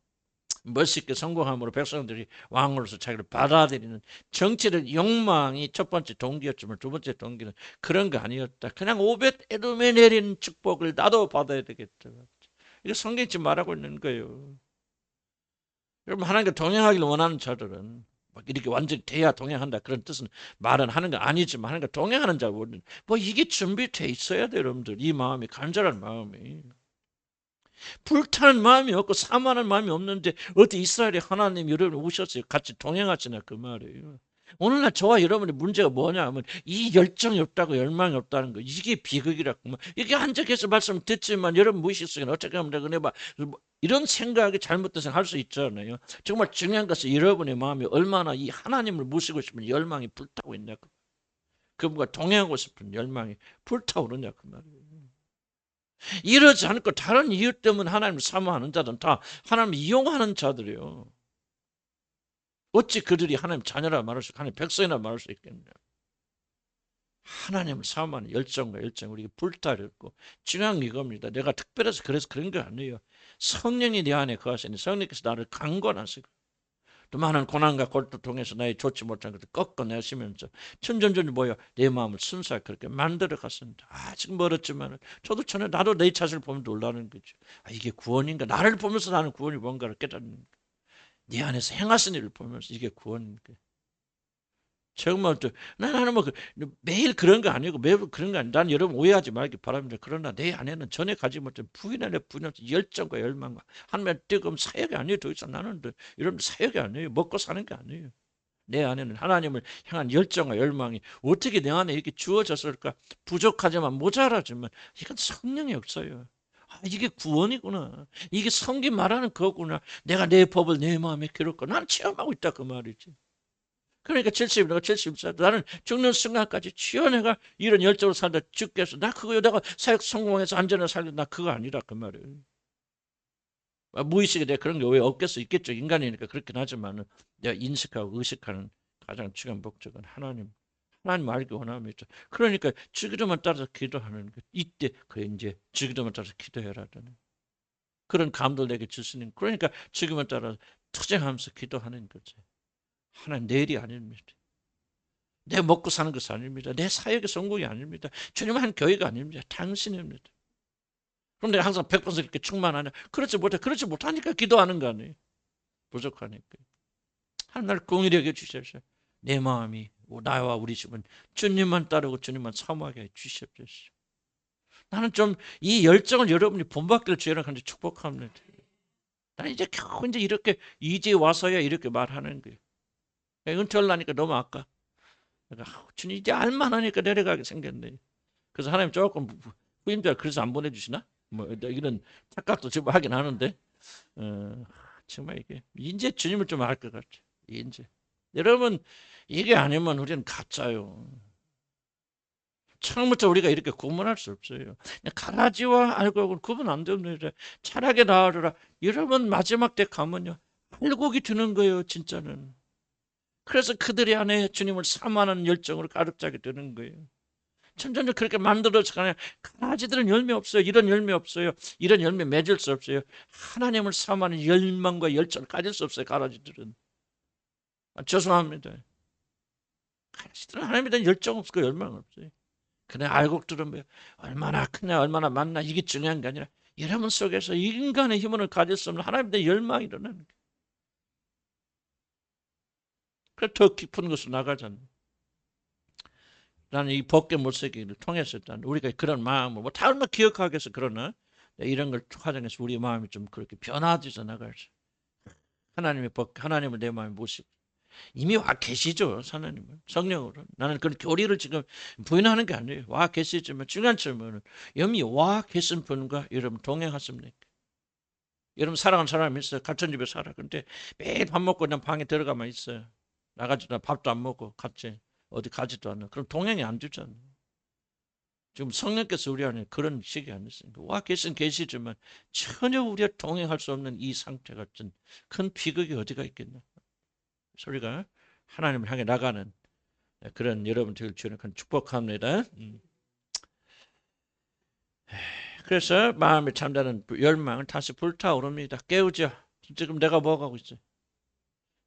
멋있게 성공함으로 백성들이 왕으로서 자기를 받아들이는 정치적 욕망이 첫 번째 동기였지만 두 번째 동기는 그런 거 아니었다. 그냥 오벳 에돔에 내린 축복을 나도 받아야 되겠다. 이거 성경이 지금 말하고 있는 거예요. 여러분 하나님과 동행하기를 원하는 자들은 막 이렇게 완전히 돼야 동행한다 그런 뜻은 말은 하는 건 아니지만 하나님과 동행하는 자들은 뭐 이게 준비돼 있어야 돼요. 여러분들 이 마음이 간절한 마음이 불타는 마음이 없고 사모하는 마음이 없는데 어디 이스라엘의 하나님 여러분 오셨어요. 같이 동행하시나 그 말이에요. 오늘날 저와 여러분의 문제가 뭐냐 하면 이 열정이 없다고 열망이 없다는 거 이게 비극이라고 이게 한적해서 말씀 듣지만 여러분 무의식 속에 어떻게 하면 내가 내봐 이런 생각이 잘못돼서 할 수 있잖아요. 정말 중요한 것은 여러분의 마음이 얼마나 이 하나님을 모시고 싶은 열망이 불타고 있냐 그분과 동행하고 싶은 열망이 불타오르냐 그 말이에요. 이러지 않고 다른 이유 때문에 하나님을 사모하는 자들은 다 하나님을 이용하는 자들이에요. 어찌 그들이 하나님 자녀라 말할 수 하나님 백성이라 말할 수 있겠냐. 하나님을 사모하는 열정과 열정, 우리가 불타렸고, 중요한 게 이겁니다. 내가 특별해서 그래서 그런 거 아니에요. 성령이 내 안에 거하시니 성령께서 나를 강권하시고, 또 많은 고난과 골도 통해서 나의 좋지 못한 것을 꺾어내시면서 점점점 뭐요? 내 마음을 순수하게 그렇게 만들어 갔습니다. 아직 멀었지만 저도 전에 나도 내 자신을 보면 놀라는 거죠. 아, 이게 구원인가? 나를 보면서 나는 구원이 뭔가를 깨닫는 거예요. 네 안에서 행하신 일을 보면서 이게 구원인가? 정말 나는 뭐 매일 그런 거 아니고 매일 그런 거 아니고 난 여러분 오해하지 말기 바랍니다. 그러나 내 안에는 전에 가지 못한 부인 안에 부인 열정과 열망과 하나님의 뜨거움 사역이 아니에요. 더 이상 나는 여러분 사역이 아니에요. 먹고 사는 게 아니에요. 내 안에는 하나님을 향한 열정과 열망이 어떻게 내 안에 이렇게 주어졌을까? 부족하지만 모자라지만 이건 성령이 없어요. 아, 이게 구원이구나. 이게 성경 말하는 거구나. 내가 내 법을 내 마음에 기록하고 나는 체험하고 있다 그 말이지. 그러니까 70, 내가 70살. 나는 죽는 순간까지 주여 내가 이런 열정으로 살다 죽겠어. 나 그거 내가 사역 성공해서 안전하게 살려. 나 그거 아니라 그 말이에요. 무의식에 내가 그런 게 왜 없겠어? 있겠죠. 인간이니까 그렇긴 하지만 내가 인식하고 의식하는 가장 중요한 목적은 하나님 알기 원합니다. 그러니까 주기도만 따라서 기도하는 거. 이때 그 이제 주기도만 따라서 기도해라는 그런 감동을 내게 주시는. 그러니까 주기도만 따라서 투쟁하면서 기도하는 거죠. 하나님 내 일이 아닙니다. 내 먹고 사는 것이 아닙니다. 내 사역의 성공이 아닙니다. 주님 한 교회가 아닙니다. 당신입니다. 그럼 내가 항상 100% 이렇게 충만하냐? 그렇지 못하니까 기도하는 거 아니에요. 부족하니까. 하나님 날 공의하게 해주셔서 내 마음이 나와 우리 집은 주님만 따르고 주님만 사모하게 해주시옵소서. 나는 좀 이 열정을 여러분이 본받기를 주여라 하는데 축복합니다. 나는 이제 겨우 이렇게 이제 와서야 이렇게 말하는 거예요. 은퇴를 하니까 너무 아까. 그러니까 주님 이제 알만하니까 내려가게 생겼네. 그래서 하나님 조금 후임자 그래서 안 보내주시나? 뭐 이런 착각도 좀 하긴 하는데 정말 이게 이제 주님을 좀 알 것 같아. 이제 여러분 이게 아니면 우리는 가짜요. 처음부터 우리가 이렇게 구분할 수 없어요. 가라지와 알곡은 구분 안 됩니다. 차라리 나으라. 여러분 마지막 때 가면요 알곡이 드는 거예요. 진짜는. 그래서 그들의 안에 주님을 사모하는 열정으로 가득 차게 되는 거예요. 점점 그렇게 만들어서 가냐. 가지들은 열매 없어요. 이런 열매 없어요. 이런 열매 맺을 수 없어요. 하나님을 사모하는 열망과 열정을 가질 수 없어요. 가라지들은. 죄송합니다. 가라지들은 하나님에 대한 열정 없고 열망 없어요. 그냥 알곡들은 뭐 얼마나 크냐 얼마나 많나 이게 중요한 게 아니라 여러분 속에서 인간의 힘을 가질 수 없는 하나님에 대한 열망이 일어나는 거예요. 그래서 더 깊은 곳으로 나가잖아요. 나는 이 법계 못쓰기를 통해서 우리가 그런 마음을 뭐 다 얼마나 기억하겠어. 그러나 이런 걸 화장해서 우리 마음이 좀 그렇게 변화되서 나가야지. 하나님의 법, 하나님을 내 마음에 모시고 이미 와 계시죠. 하나님은 성령으로. 나는 그런 교리를 지금 부인하는 게 아니에요. 와 계시지만 중요한 점은 이미 와 계신 분과 여러분 동행하십니까? 여러분 사랑하는 사람이 있어요. 같은 집에 살아. 근데 매일 밥 먹고 그냥 방에 들어가만 있어요. 나가지도 밥도 안 먹고 같이 어디 가지도 않는. 그럼 동행이 안 되잖아요. 지금 성령께서 우리 안에 그런 식이 아니었습니까? 와 계시지만 전혀 우리가 동행할 수 없는 이 상태 같은 큰 비극이 어디가 있겠나. 우리가 하나님을 향해 나가는 그런 여러분들 주는 큰 축복합니다. 그래서 마음에 잠자는 열망은 다시 불타오릅니다. 깨우죠. 지금 내가 뭐 하고 있어요?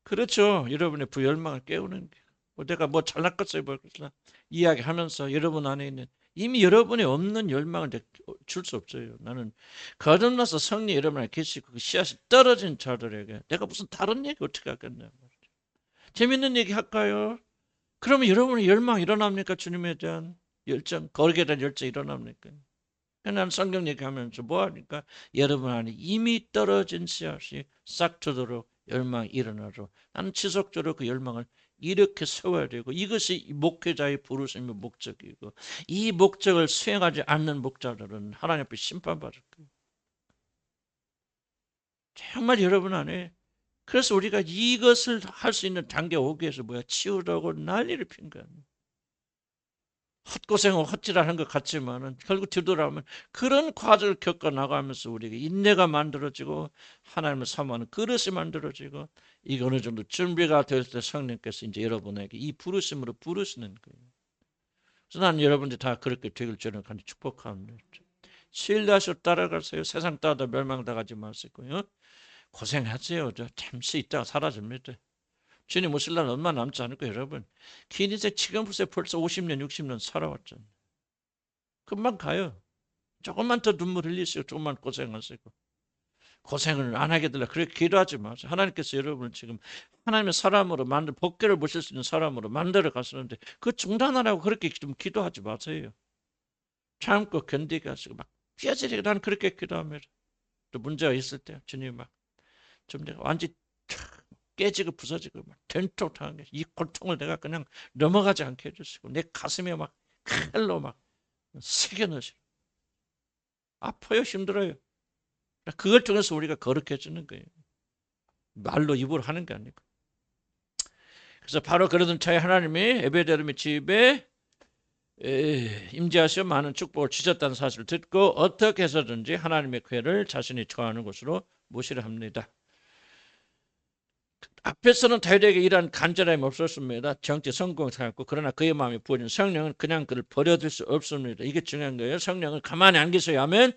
그렇죠. 여러분의 부열망을 깨우는 게. 내가 뭐 잘났겠어요. 뭐 이야기하면서 여러분 안에 있는 이미 여러분이 없는 열망을 줄 수 없어요. 나는 거듭나서 성령 여러분 안에 계시고 그 씨앗이 떨어진 자들에게 내가 무슨 다른 얘기 어떻게 하겠냐. 재밌는 얘기 할까요? 그러면 여러분의 열망 일어납니까? 주님에 대한 열정, 거기에 대한 열정 일어납니까? 나는 성경 얘기하면서 뭐하니까 여러분 안에 이미 떨어진 씨앗이 싹 트도록 열망이 일어나도록 나는 지속적으로 그 열망을 이렇게 세워야 되고 이것이 목회자의 부르심의 목적이고 이 목적을 수행하지 않는 목자들은 하나님 앞에 심판받을 거예요. 정말 여러분 안에 그래서 우리가 이것을 할 수 있는 단계 오기 위해서 치우라고 난리를 핀 거야. 헛고생하고 헛질하는 것 같지만은 결국 뒤돌아보면 그런 과정을 겪어 나가면서 우리에게 인내가 만들어지고 하나님을 사모하는 그릇이 만들어지고 이게 어느 정도 준비가 될 때 성령께서 이제 여러분에게 이 부르심으로 부르시는 거예요. 그래서 나는 여러분들이 다 그렇게 되길 저는 간절히 축복합니다. 신뢰하시고 따라가세요. 세상 따라 멸망당하지 마시고요. 고생하세요. 저 잠시 있다가 사라집니다. 주님 오실 날 얼마 남지 않을 거예요, 여러분. 긴 인생 지금 보세요. 벌써 50년, 60년 살아왔잖아요. 금방 가요. 조금만 더 눈물 흘리시고 조금만 고생하시고. 고생을 안 하게 되려 그렇게 기도하지 마세요. 하나님께서 여러분을 지금 하나님의 사람으로 만들 복귀를 보실 수 있는 사람으로 만들어 가시는데 그 중단하라고 그렇게 좀 기도하지 마세요. 참고 견디게 하시고 막 삐어지게 나는 그렇게 기도합니다. 또 문제가 있을 때 주님 막좀 내가 완전히 깨지고 부서지고 막 된통당한 게 이 고통을 내가 그냥 넘어가지 않게 해주시고 내 가슴에 막 칼로 막 새겨 넣으시고 아파요, 힘들어요. 그걸 통해서 우리가 거룩해지는 거예요. 말로 입으로 하는 게 아니고. 그래서 바로 그러던 차에 하나님이 에베데름의 집에 임재하시어 많은 축복을 주셨다는 사실을 듣고 어떻게 해서든지 하나님의 궤를 자신이 처하는 곳으로 모시려 합니다. 앞에서는 다윗에게 이러한 간절함이 없었습니다. 정치 성공을 생각했고 그러나 그의 마음에 부어진 성령은 그냥 그를 버려둘 수 없습니다. 이게 중요한 거예요. 성령을 가만히 안 계셔야 하면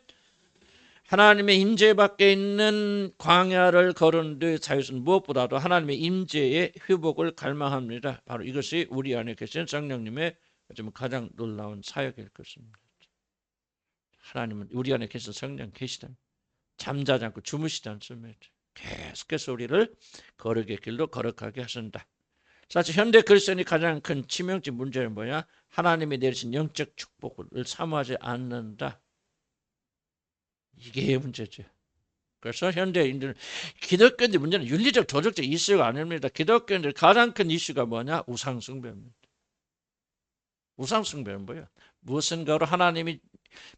하나님의 임재 밖에 있는 광야를 걸은 다윗은 무엇보다도 하나님의 임재의 회복을 갈망합니다. 바로 이것이 우리 안에 계신 성령님의 가장 놀라운 사역일 것입니다. 하나님은 우리 안에 계신 성령 계시다. 잠자지 않고 주무시지 않습니다. 계속해서 우리를 거룩의 길로 거룩하게 하신다. 사실 현대 그리스도인이 가장 큰 치명적 문제는 뭐냐? 하나님이 내리신 영적 축복을 사모하지 않는다. 이게 문제죠. 그래서 현대인들 기독교인들 문제는 윤리적 도덕적 이슈가 아닙니다. 기독교인들 가장 큰 이슈가 뭐냐? 우상숭배입니다. 우상숭배는 뭐야? 무엇인가로 하나님이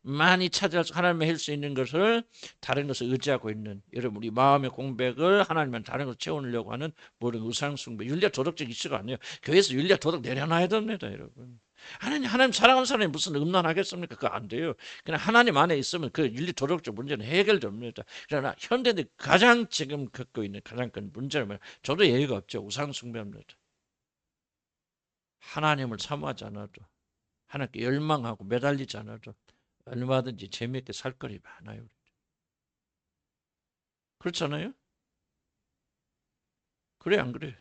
많이 찾아서 하나님이 할 수 있는 것을 다른 것을 의지하고 있는 여러분 우리 마음의 공백을 하나님은 다른 것을 채우려고 하는 모든 우상숭배 윤리적 도덕적 이슈가 아니에요. 교회에서 윤리적 도덕 내려놔야 됩니다. 여러분 하나님 사랑하는 사람이 무슨 음란하겠습니까? 그거 안 돼요. 그냥 하나님 안에 있으면 그 윤리 도덕적 문제는 해결됩니다. 그러나 현대인들이 가장 지금 겪고 있는 가장 큰 문제는 뭐냐? 저도 예의가 없죠. 우상숭배합니다. 하나님을 사모하지 않아도 하나님께 열망하고 매달리지 않아도 얼마든지 재미있게 살 거리 많아요. 그렇잖아요? 그래 안 그래?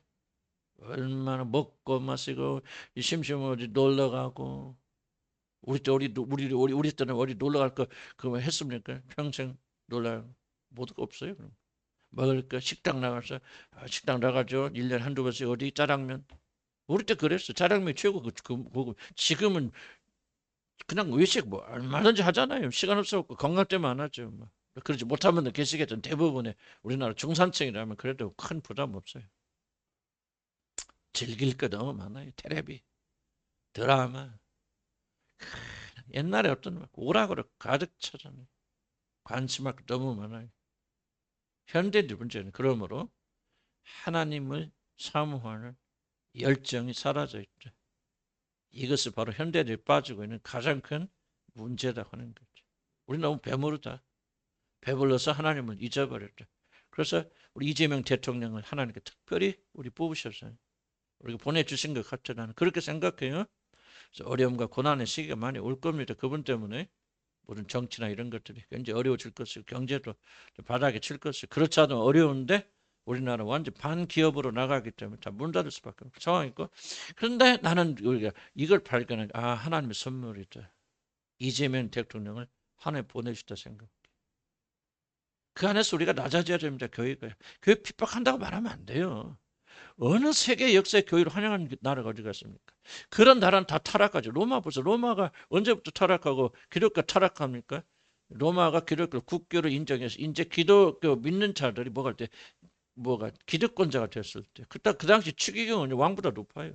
얼마나 먹고 마시고 심심하면 어디 놀러 가고 우리 때는 어디 놀러 갈 거 그거 했습니까? 평생 놀러 못 없어요. 그럼 먹을 거 식당 나가서 식당 나가죠. 1년에 한두 번씩 어디 짜장면. 우리 때 그랬어. 짜장면 최고 지금은 그냥 외식 뭐 얼마든지 하잖아요. 시간 없어갖고 건강 때문에 안 하죠. 뭐. 그러지 못한 분들 계시겠지만 대부분의 우리나라 중산층이라면 그래도 큰 부담 없어요. 즐길 거 너무 많아요. 텔레비, 드라마. 옛날에 어떤 오락으로 가득 차잖아요. 관심할 거 너무 많아요. 현대의 문제는 그러므로 하나님을 사모하는 열정이 사라져 있죠. 이것을 바로 현대들이 빠지고 있는 가장 큰 문제다 하는 거죠. 우리 너무 배부르다. 배불러서 하나님을 잊어버렸죠. 그래서 우리 이재명 대통령을 하나님께 특별히 우리 뽑으셨어요. 우리가 보내주신 것 같아 나는 그렇게 생각해요. 그래서 어려움과 고난의 시기가 많이 올 겁니다. 그분 때문에 모든 정치나 이런 것들이 굉장히 어려워질 것이고 경제도 바닥에 칠 것이고 그렇지 않으면 어려운데 우리나라 완전 반기업으로 나가기 때문에 다 문 닫을 수밖에 없는 상황이고 그런데 나는 우리가 이걸 발견한 하나님의 선물이다. 이재명 대통령을 하나님 보내주셨다 생각. 그 안에서 우리가 낮아져야 됩니다. 교회가. 교회 핍박한다고 말하면 안 돼요. 어느 세계 역사의 교회를 환영하는 나라가 어디가 있습니까? 그런 나라는 다 타락하죠. 로마 보세요. 로마가 언제부터 타락하고 기독교 타락합니까? 로마가 기독교 국교를 인정해서 이제 기독교 믿는 자들이 뭐가 기득권자가 됐을 때 그 당시 추기경은 왕보다 높아요.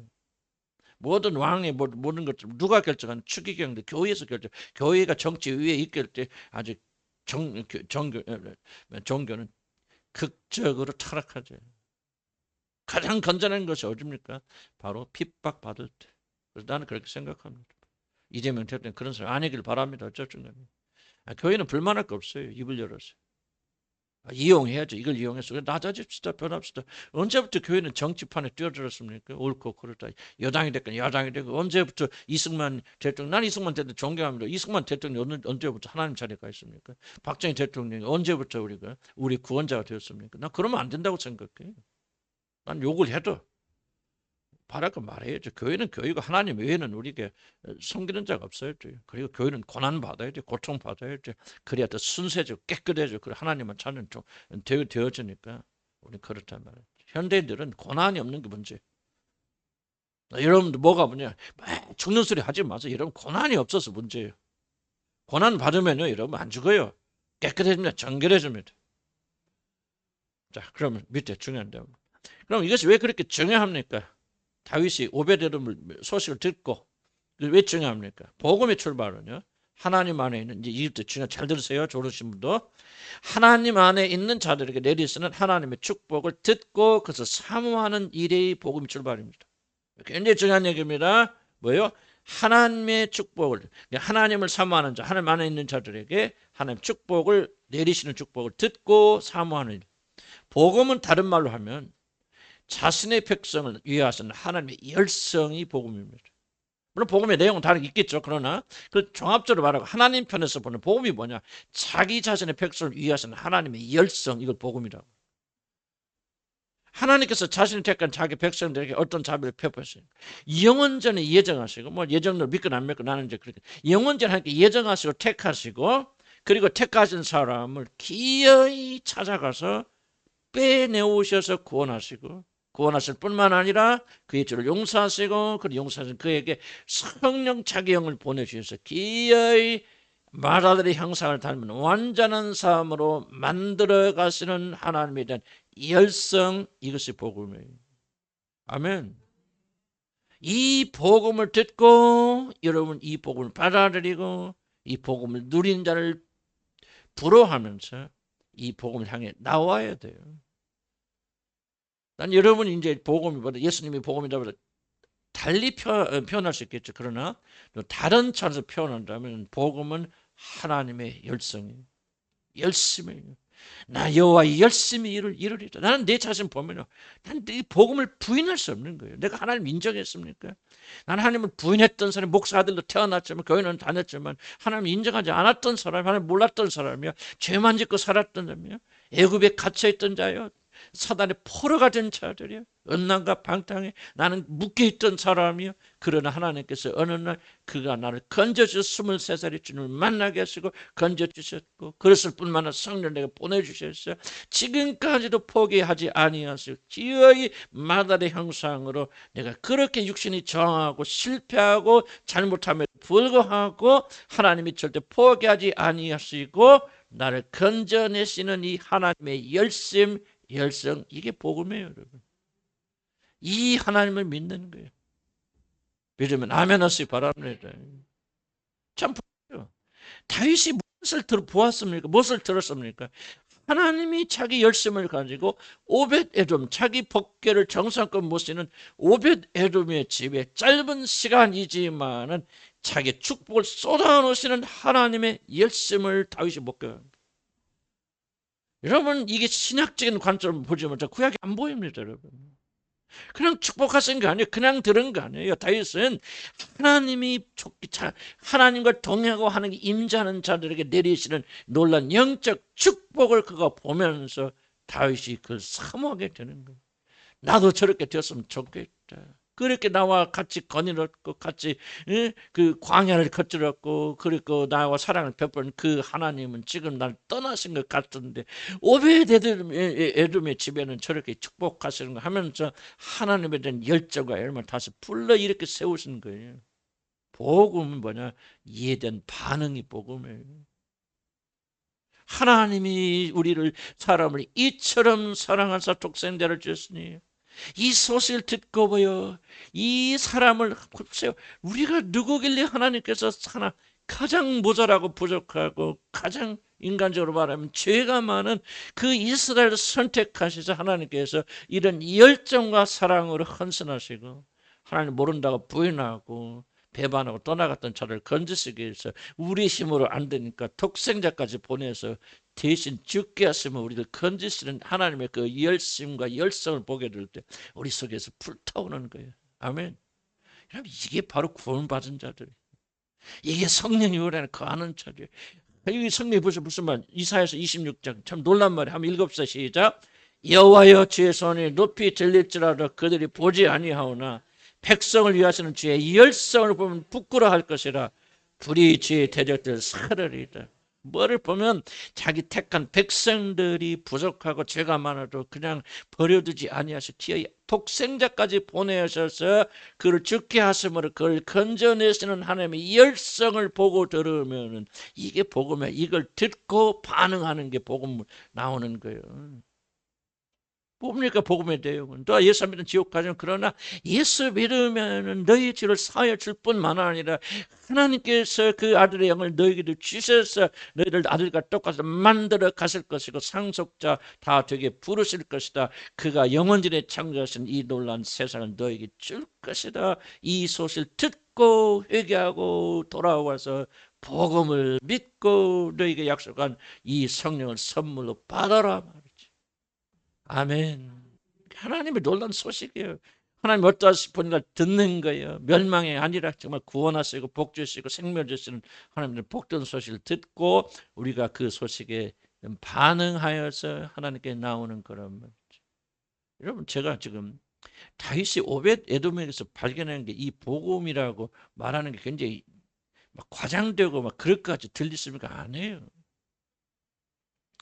모든 왕의 모든 것들 누가 결정하는 추기경도 교회에서 결정. 교회가 정치 위에 있을 때 아주 종교는 극적으로 타락하죠. 가장 건전한 것이 어딥니까? 바로 핍박받을 때. 그래서 나는 그렇게 생각합니다. 이재명 대통령 그런 사람 아니길 바랍니다. 어쩔 줄 모르겠네. 교회는 불만할 거 없어요. 입을 열어서. 이용해야죠. 이걸 이용해서 낮아집시다. 변합시다. 언제부터 교회는 정치판에 뛰어들었습니까? 옳고 그렇다. 여당이 됐건 야당이 됐건 언제부터 이승만 대통령, 난 이승만 대통령 존경합니다. 이승만 대통령 언제부터 하나님 자리에 가 있습니까? 박정희 대통령이 언제부터 우리 구원자가 되었습니까? 난 그러면 안 된다고 생각해. 난 욕을 해도 바랄 거 말해야죠. 교회는 교회고 하나님 외에는 우리에게 섬기는 자가 없어야 돼요. 그리고 교회는 고난 받아야 돼, 고통 받아야 돼. 그래야 더 순수해지고 깨끗해지고 그래 하나님만 찾는 좀 되어지니까 우리 그렇단 말이에요. 현대인들은 고난이 없는 게 문제. 여러분들 뭐가 뭐냐? 죽는 소리 하지 마세요. 여러분 고난이 없어서 문제예요. 고난 받으면요, 여러분 안 죽어요. 깨끗해집니다. 정결해집니다. 자, 그러면 밑에 중요한데. 그럼 이것이 왜 그렇게 중요합니까? 다윗이 오베데돔 소식을 듣고 왜 중요합니까? 복음의 출발은요. 하나님 안에 있는 이것도 중요. 잘 들으세요. 조르신 분도 하나님 안에 있는 자들에게 내리시는 하나님의 축복을 듣고 그것을 사모하는 일의 복음의 출발입니다. 굉장히 중요한 얘기입니다. 뭐요? 하나님의 축복을 하나님을 사모하는 자, 하나님 안에 있는 자들에게 하나님 축복을 내리시는 축복을 듣고 사모하는 일. 복음은 다른 말로 하면 자신의 백성을 위하시는 하나님의 열성이 복음입니다. 물론 복음의 내용은 다르게 있겠죠. 그러나 그 종합적으로 말하고 하나님 편에서 보는 복음이 뭐냐? 자기 자신의 백성을 위하시는 하나님의 열성, 이걸 복음이라고. 하나님께서 자신을 택한 자기 백성들에게 어떤 자비를 베푸셨어요. 영원전에 예정하시고 뭐 예정을 믿건 안 믿건 나는 이제 그렇게 영원전에 하나님께 예정하시고 택하시고 그리고 택하신 사람을 기어이 찾아가서 빼내오셔서 구원하시고 구원하실 뿐만 아니라 그의 죄를 용서하시고 그 용서하신 그에게 성령 자기 영을 보내주셔서 기어이 마라들의 형상을 닮은 완전한 삶으로 만들어 가시는 하나님에 대한 열성, 이것이 복음이에요. 아멘. 이 복음을 듣고 여러분 이 복음을 받아들이고 이 복음을 누리는 자를 부러워하면서 이 복음을 향해 나와야 돼요. 난 여러분이 이제 복음이보다 예수님이 복음이다 달리 표현할 수 있겠죠. 그러나 다른 차원에서 표현한다면 복음은 하나님의 열성이에요. 열심히 나 여호와 열심히 이루리라. 나는 내 자신 보면요, 난 이 복음을 부인할 수 없는 거예요. 내가 하나님 인정했습니까? 나는 하나님을 부인했던 사람이 목사 아들로 태어났지만 교회는 다녔지만 하나님 인정하지 않았던 사람, 하나님 몰랐던 사람이요, 죄만 짓고 살았던 사람이요, 애굽에 갇혀있던 자요, 사단의 포로가 된 자들이요, 은난과 방탕에 나는 묶여있던 사람이요. 그러나 하나님께서 어느 날 그가 나를 건져주셔서 23살에 주님을 만나게 하시고 건져주셨고 그랬을 뿐만 아니라 성령을 내게 보내주셨어요. 지금까지도 포기하지 아니하시고 기어이 마다의 형상으로 내가 그렇게 육신이 정하고 실패하고 잘못함에 불구하고 하나님이 절대 포기하지 아니하시고 나를 건져내시는 이 하나님의 열심, 열성, 이게 복음이에요, 여러분. 이 하나님을 믿는 거예요. 믿으면 아멘 하시기 바랍니다. 참 보세요. 다윗이 무엇을 보았습니까? 무엇을 들었습니까? 하나님이 자기 열심을 가지고 오벳에돔, 자기 법궤를 정성껏 모시는 오벳에돔의 집에 짧은 시간이지만은 자기 축복을 쏟아놓으시는 하나님의 열심을 다윗이 목격합니다. 여러분, 이게 신학적인 관점을 보지만 구약이 안 보입니다, 여러분. 그냥 축복하신 게 아니에요. 그냥 들은 거 아니에요. 다윗은 하나님이 하나님과 동행하고 하는 임재하는 자들에게 내리시는 놀란 영적 축복을 그가 보면서 다윗이 그걸 사모하게 되는 거예요. 나도 저렇게 되었으면 좋겠다. 그렇게 나와 같이 거닐었고 같이 그 광야를 거칠었고 그리고 나와 사랑을 베푼 그 하나님은 지금 날 떠나신 것 같은데 오벳에돔의 집에는 저렇게 축복하시는 거 하면서 하나님에 대한 열정과 열망을 다시 불러 이렇게 세우시는 거예요. 복음은 뭐냐? 이에 대한 반응이 복음이에요. 하나님이 우리를 사람을 이처럼 사랑하사 독생자를 주셨으니 이 소식을 듣고 보여 이 사람을 보세요. 우리가 누구길래 하나님께서 가장 모자라고 부족하고 가장 인간적으로 말하면 죄가 많은 그 이스라엘을 선택하셔서 하나님께서 이런 열정과 사랑으로 헌신하시고 하나님 모른다고 부인하고 배반하고 떠나갔던 자를 건지시기 위해서 우리 힘으로 안 되니까 독생자까지 보내서 대신 죽게 하시면 우리를 건지시는 하나님의 그 열심과 열성을 보게 될 때 우리 속에서 불타오르는 거예요. 아멘. 여러분, 이게 바로 구원받은 자들, 이게 성령이 우리 안에 거하는 자들. 여기 성령이 무슨 말? 이사야서 26장 참 놀란 말이에요. 한번 읽읍시다. 시작. 여호와여, 주의 손이 높이 들릴지라도 그들이 보지 아니하오나 백성을 위하시는 주의 열성을 보면 부끄러워할 것이라. 불이 주의 대적들 사르리이다. 뭐를 보면 자기 택한 백성들이 부족하고 죄가 많아도 그냥 버려두지 아니하시고 기어이 독생자까지 보내셔서 그를 죽게 하심으로 그를 건져내시는 하나님의 열성을 보고 들으면 이게 복음이야. 이걸 듣고 반응하는 게 복음 나오는 거예요. 뭡니까 복음의 내용은? 또 예수 믿는 지옥 가정. 그러나 예수 믿으면 너희 죄를 사하여 줄 뿐만 아니라 하나님께서 그 아들의 영을 너희에게 주셔서 너희를 아들과 똑같이 만들어 가실 것이고 상속자 다 되게 부르실 것이다. 그가 영원전에 창조하신 이 놀라운 세상을 너희에게 줄 것이다. 이 소식을 듣고 회개하고 돌아와서 복음을 믿고 너희에게 약속한 이 성령을 선물로 받아라. 아멘. 하나님의 놀라운 소식이에요. 하나님 어떠하시 보니까 듣는 거예요. 멸망이 아니라 정말 구원하시고 복 주시고 생명 주시는 하나님의 복된 소식을 듣고 우리가 그 소식에 반응하여서 하나님께 나오는 그런 말이죠. 여러분, 제가 지금 다윗이 오벳 에돔에게서 발견한 게 이 복음이라고 말하는 게 굉장히 막 과장되고 막 그럴 것 같이 들리십니까? 아니에요.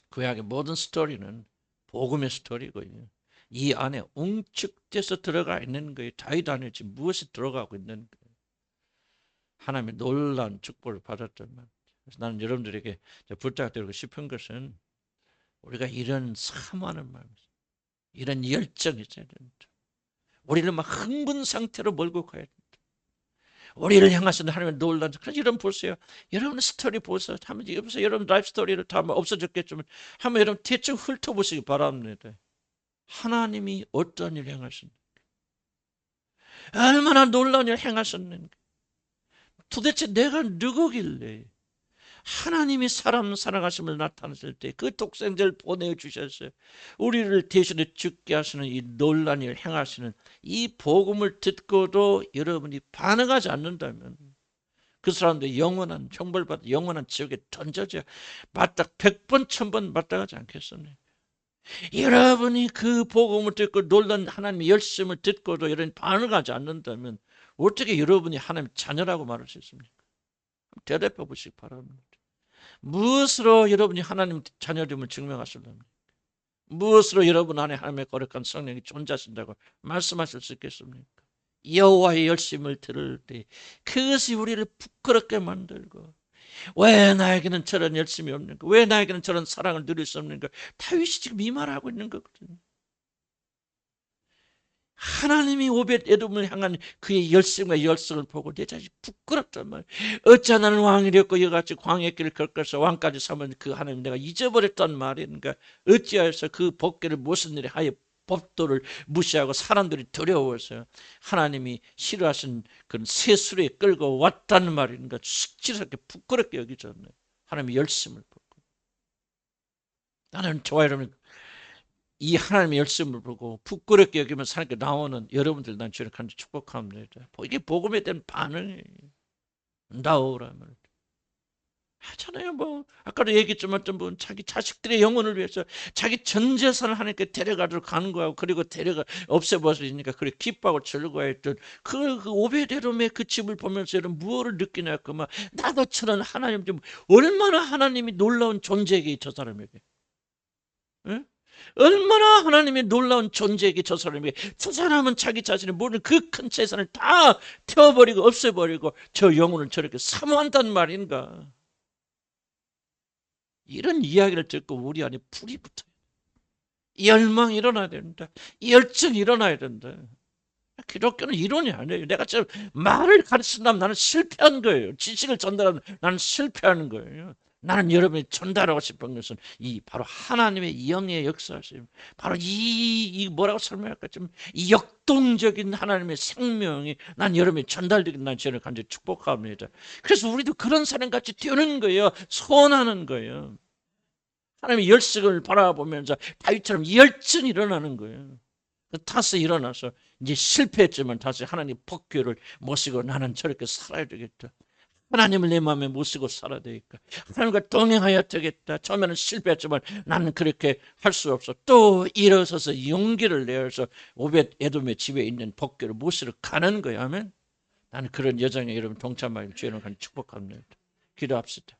구약의 모든 스토리는 복음의 스토리고요. 이 안에 웅축돼서 들어가 있는 거예요. 다윗 안에 지금 무엇이 들어가고 있는 거예요. 하나님의 놀라운 축복을 받았단 말이에요. 그래서 나는 여러분들에게 부탁드리고 싶은 것은 우리가 이런 사모하는 마음, 이런 열정이 있어야 된다. 우리를 막 흥분 상태로 몰고 가야 된다. 우리를 향하시는 하나님의 놀라운, 그래서 여러분 보세요. 여러분 스토리 보세요. 한번 여보세요. 여러분 라이프 스토리를 다 없어졌겠지만 한번 여러분 대충 훑어보시기 바랍니다. 하나님이 어떤 일을 행하셨는가? 얼마나 놀라운 일을 행하셨는가? 도대체 내가 누구길래 하나님이 사람 살아가심을 나타냈을 때 그 독생자를 보내주셨어요. 우리를 대신에 죽게 하시는 이 놀라운 일을 행하시는 이 복음을 듣고도 여러분이 반응하지 않는다면 그 사람들 영원한 형벌받아 영원한 지옥에 던져져 마딱 100번 1000번 마땅하지 않겠습니까? 여러분이 그 복음을 듣고 놀란 하나님의 열심을 듣고도 여러분이 반응하지 않는다면 어떻게 여러분이 하나님의 자녀라고 말할 수 있습니까? 대답해 보시기 바랍니다. 무엇으로 여러분이 하나님 자녀됨을 증명하실랍니까? 무엇으로 여러분 안에 하나님의 거룩한 성령이 존재하신다고 말씀하실 수 있겠습니까? 여호와의 열심을 들을 때 그것이 우리를 부끄럽게 만들고, 왜 나에게는 저런 열심이 없는가? 왜 나에게는 저런 사랑을 누릴 수 없는가? 다윗이 지금 이 말을 하고 있는 거거든요. 하나님이 오벳 에돔을 향한 그의 열심과 열성을 보고 내 자신이 부끄럽단 말이에요. 어찌 나는 왕이 되었고 이같이 광야의 길을 걸어서 왕까지 삼은 그 하나님 내가 잊어버렸단 말인가? 어찌하여서 그 법궤를 무슨 일에 하여 법도를 무시하고 사람들이 두려워서 하나님이 싫어하신 그런 세수레에 끌고 왔다는 말인가? 수치스럽게 부끄럽게 여기잖아요. 하나님의 열심을 보고. 나는 저와 여러분 이 하나님의 열심을 보고 부끄럽게 여기면 하나님께 나오는 여러분들 난 주를 간절히 축복합니다. 이게 복음에 대한 반응이에요. 나오라면 하잖아요. 뭐 아까도 얘기했지만 어떤 분 자기 자식들의 영혼을 위해서 자기 전 재산을 하나님께 데려가도록 간구하고 그리고 데려가 없애버리니까 그래 기뻐하고 즐거워했던 그 오베데돔의 그 집을 보면서 여러분 무엇을 느끼냐 그만 나도 저런 하나님 좀 얼마나 하나님이 놀라운 존재에게 저 사람에게 응? 얼마나 하나님의 놀라운 존재에게 저 사람에게 저 사람은 자기 자신의 모든 그 큰 재산을 다 태워버리고 없애버리고 저 영혼을 저렇게 사모한단 말인가. 이런 이야기를 듣고 우리 안에 불이 붙어요. 열망이 일어나야 된다. 열정이 일어나야 된다. 기독교는 이론이 아니에요. 내가 지금 말을 가르친다면 나는 실패한 거예요. 지식을 전달하면 나는 실패하는 거예요. 나는 여러분이 전달하고 싶은 것은 이 바로 하나님의 영의 역사심, 바로 이 뭐라고 설명할까, 좀 이 역동적인 하나님의 생명이 난 여러분이 전달되긴 난 저를 간절히 축복합니다. 그래서 우리도 그런 사람같이 되는 거예요. 소원하는 거예요. 하나님의 열성을 바라보면서 다윗처럼 열정이 일어나는 거예요. 다시 일어나서 이제 실패했지만 다시 하나님 복귀를 모시고 나는 저렇게 살아야 되겠다. 하나님을 내 마음에 모시고 살아야 되겠다. 하나님과 동행하여야 되겠다. 처음에는 실패했지만 나는 그렇게 할 수 없어. 또 일어서서 용기를 내어서 오벳 에돔의 집에 있는 복귀를 모시러 가는 거야. 아멘. 나는 그런 여정에 여러분 동참하길 주님을 축복합니다. 기도합시다.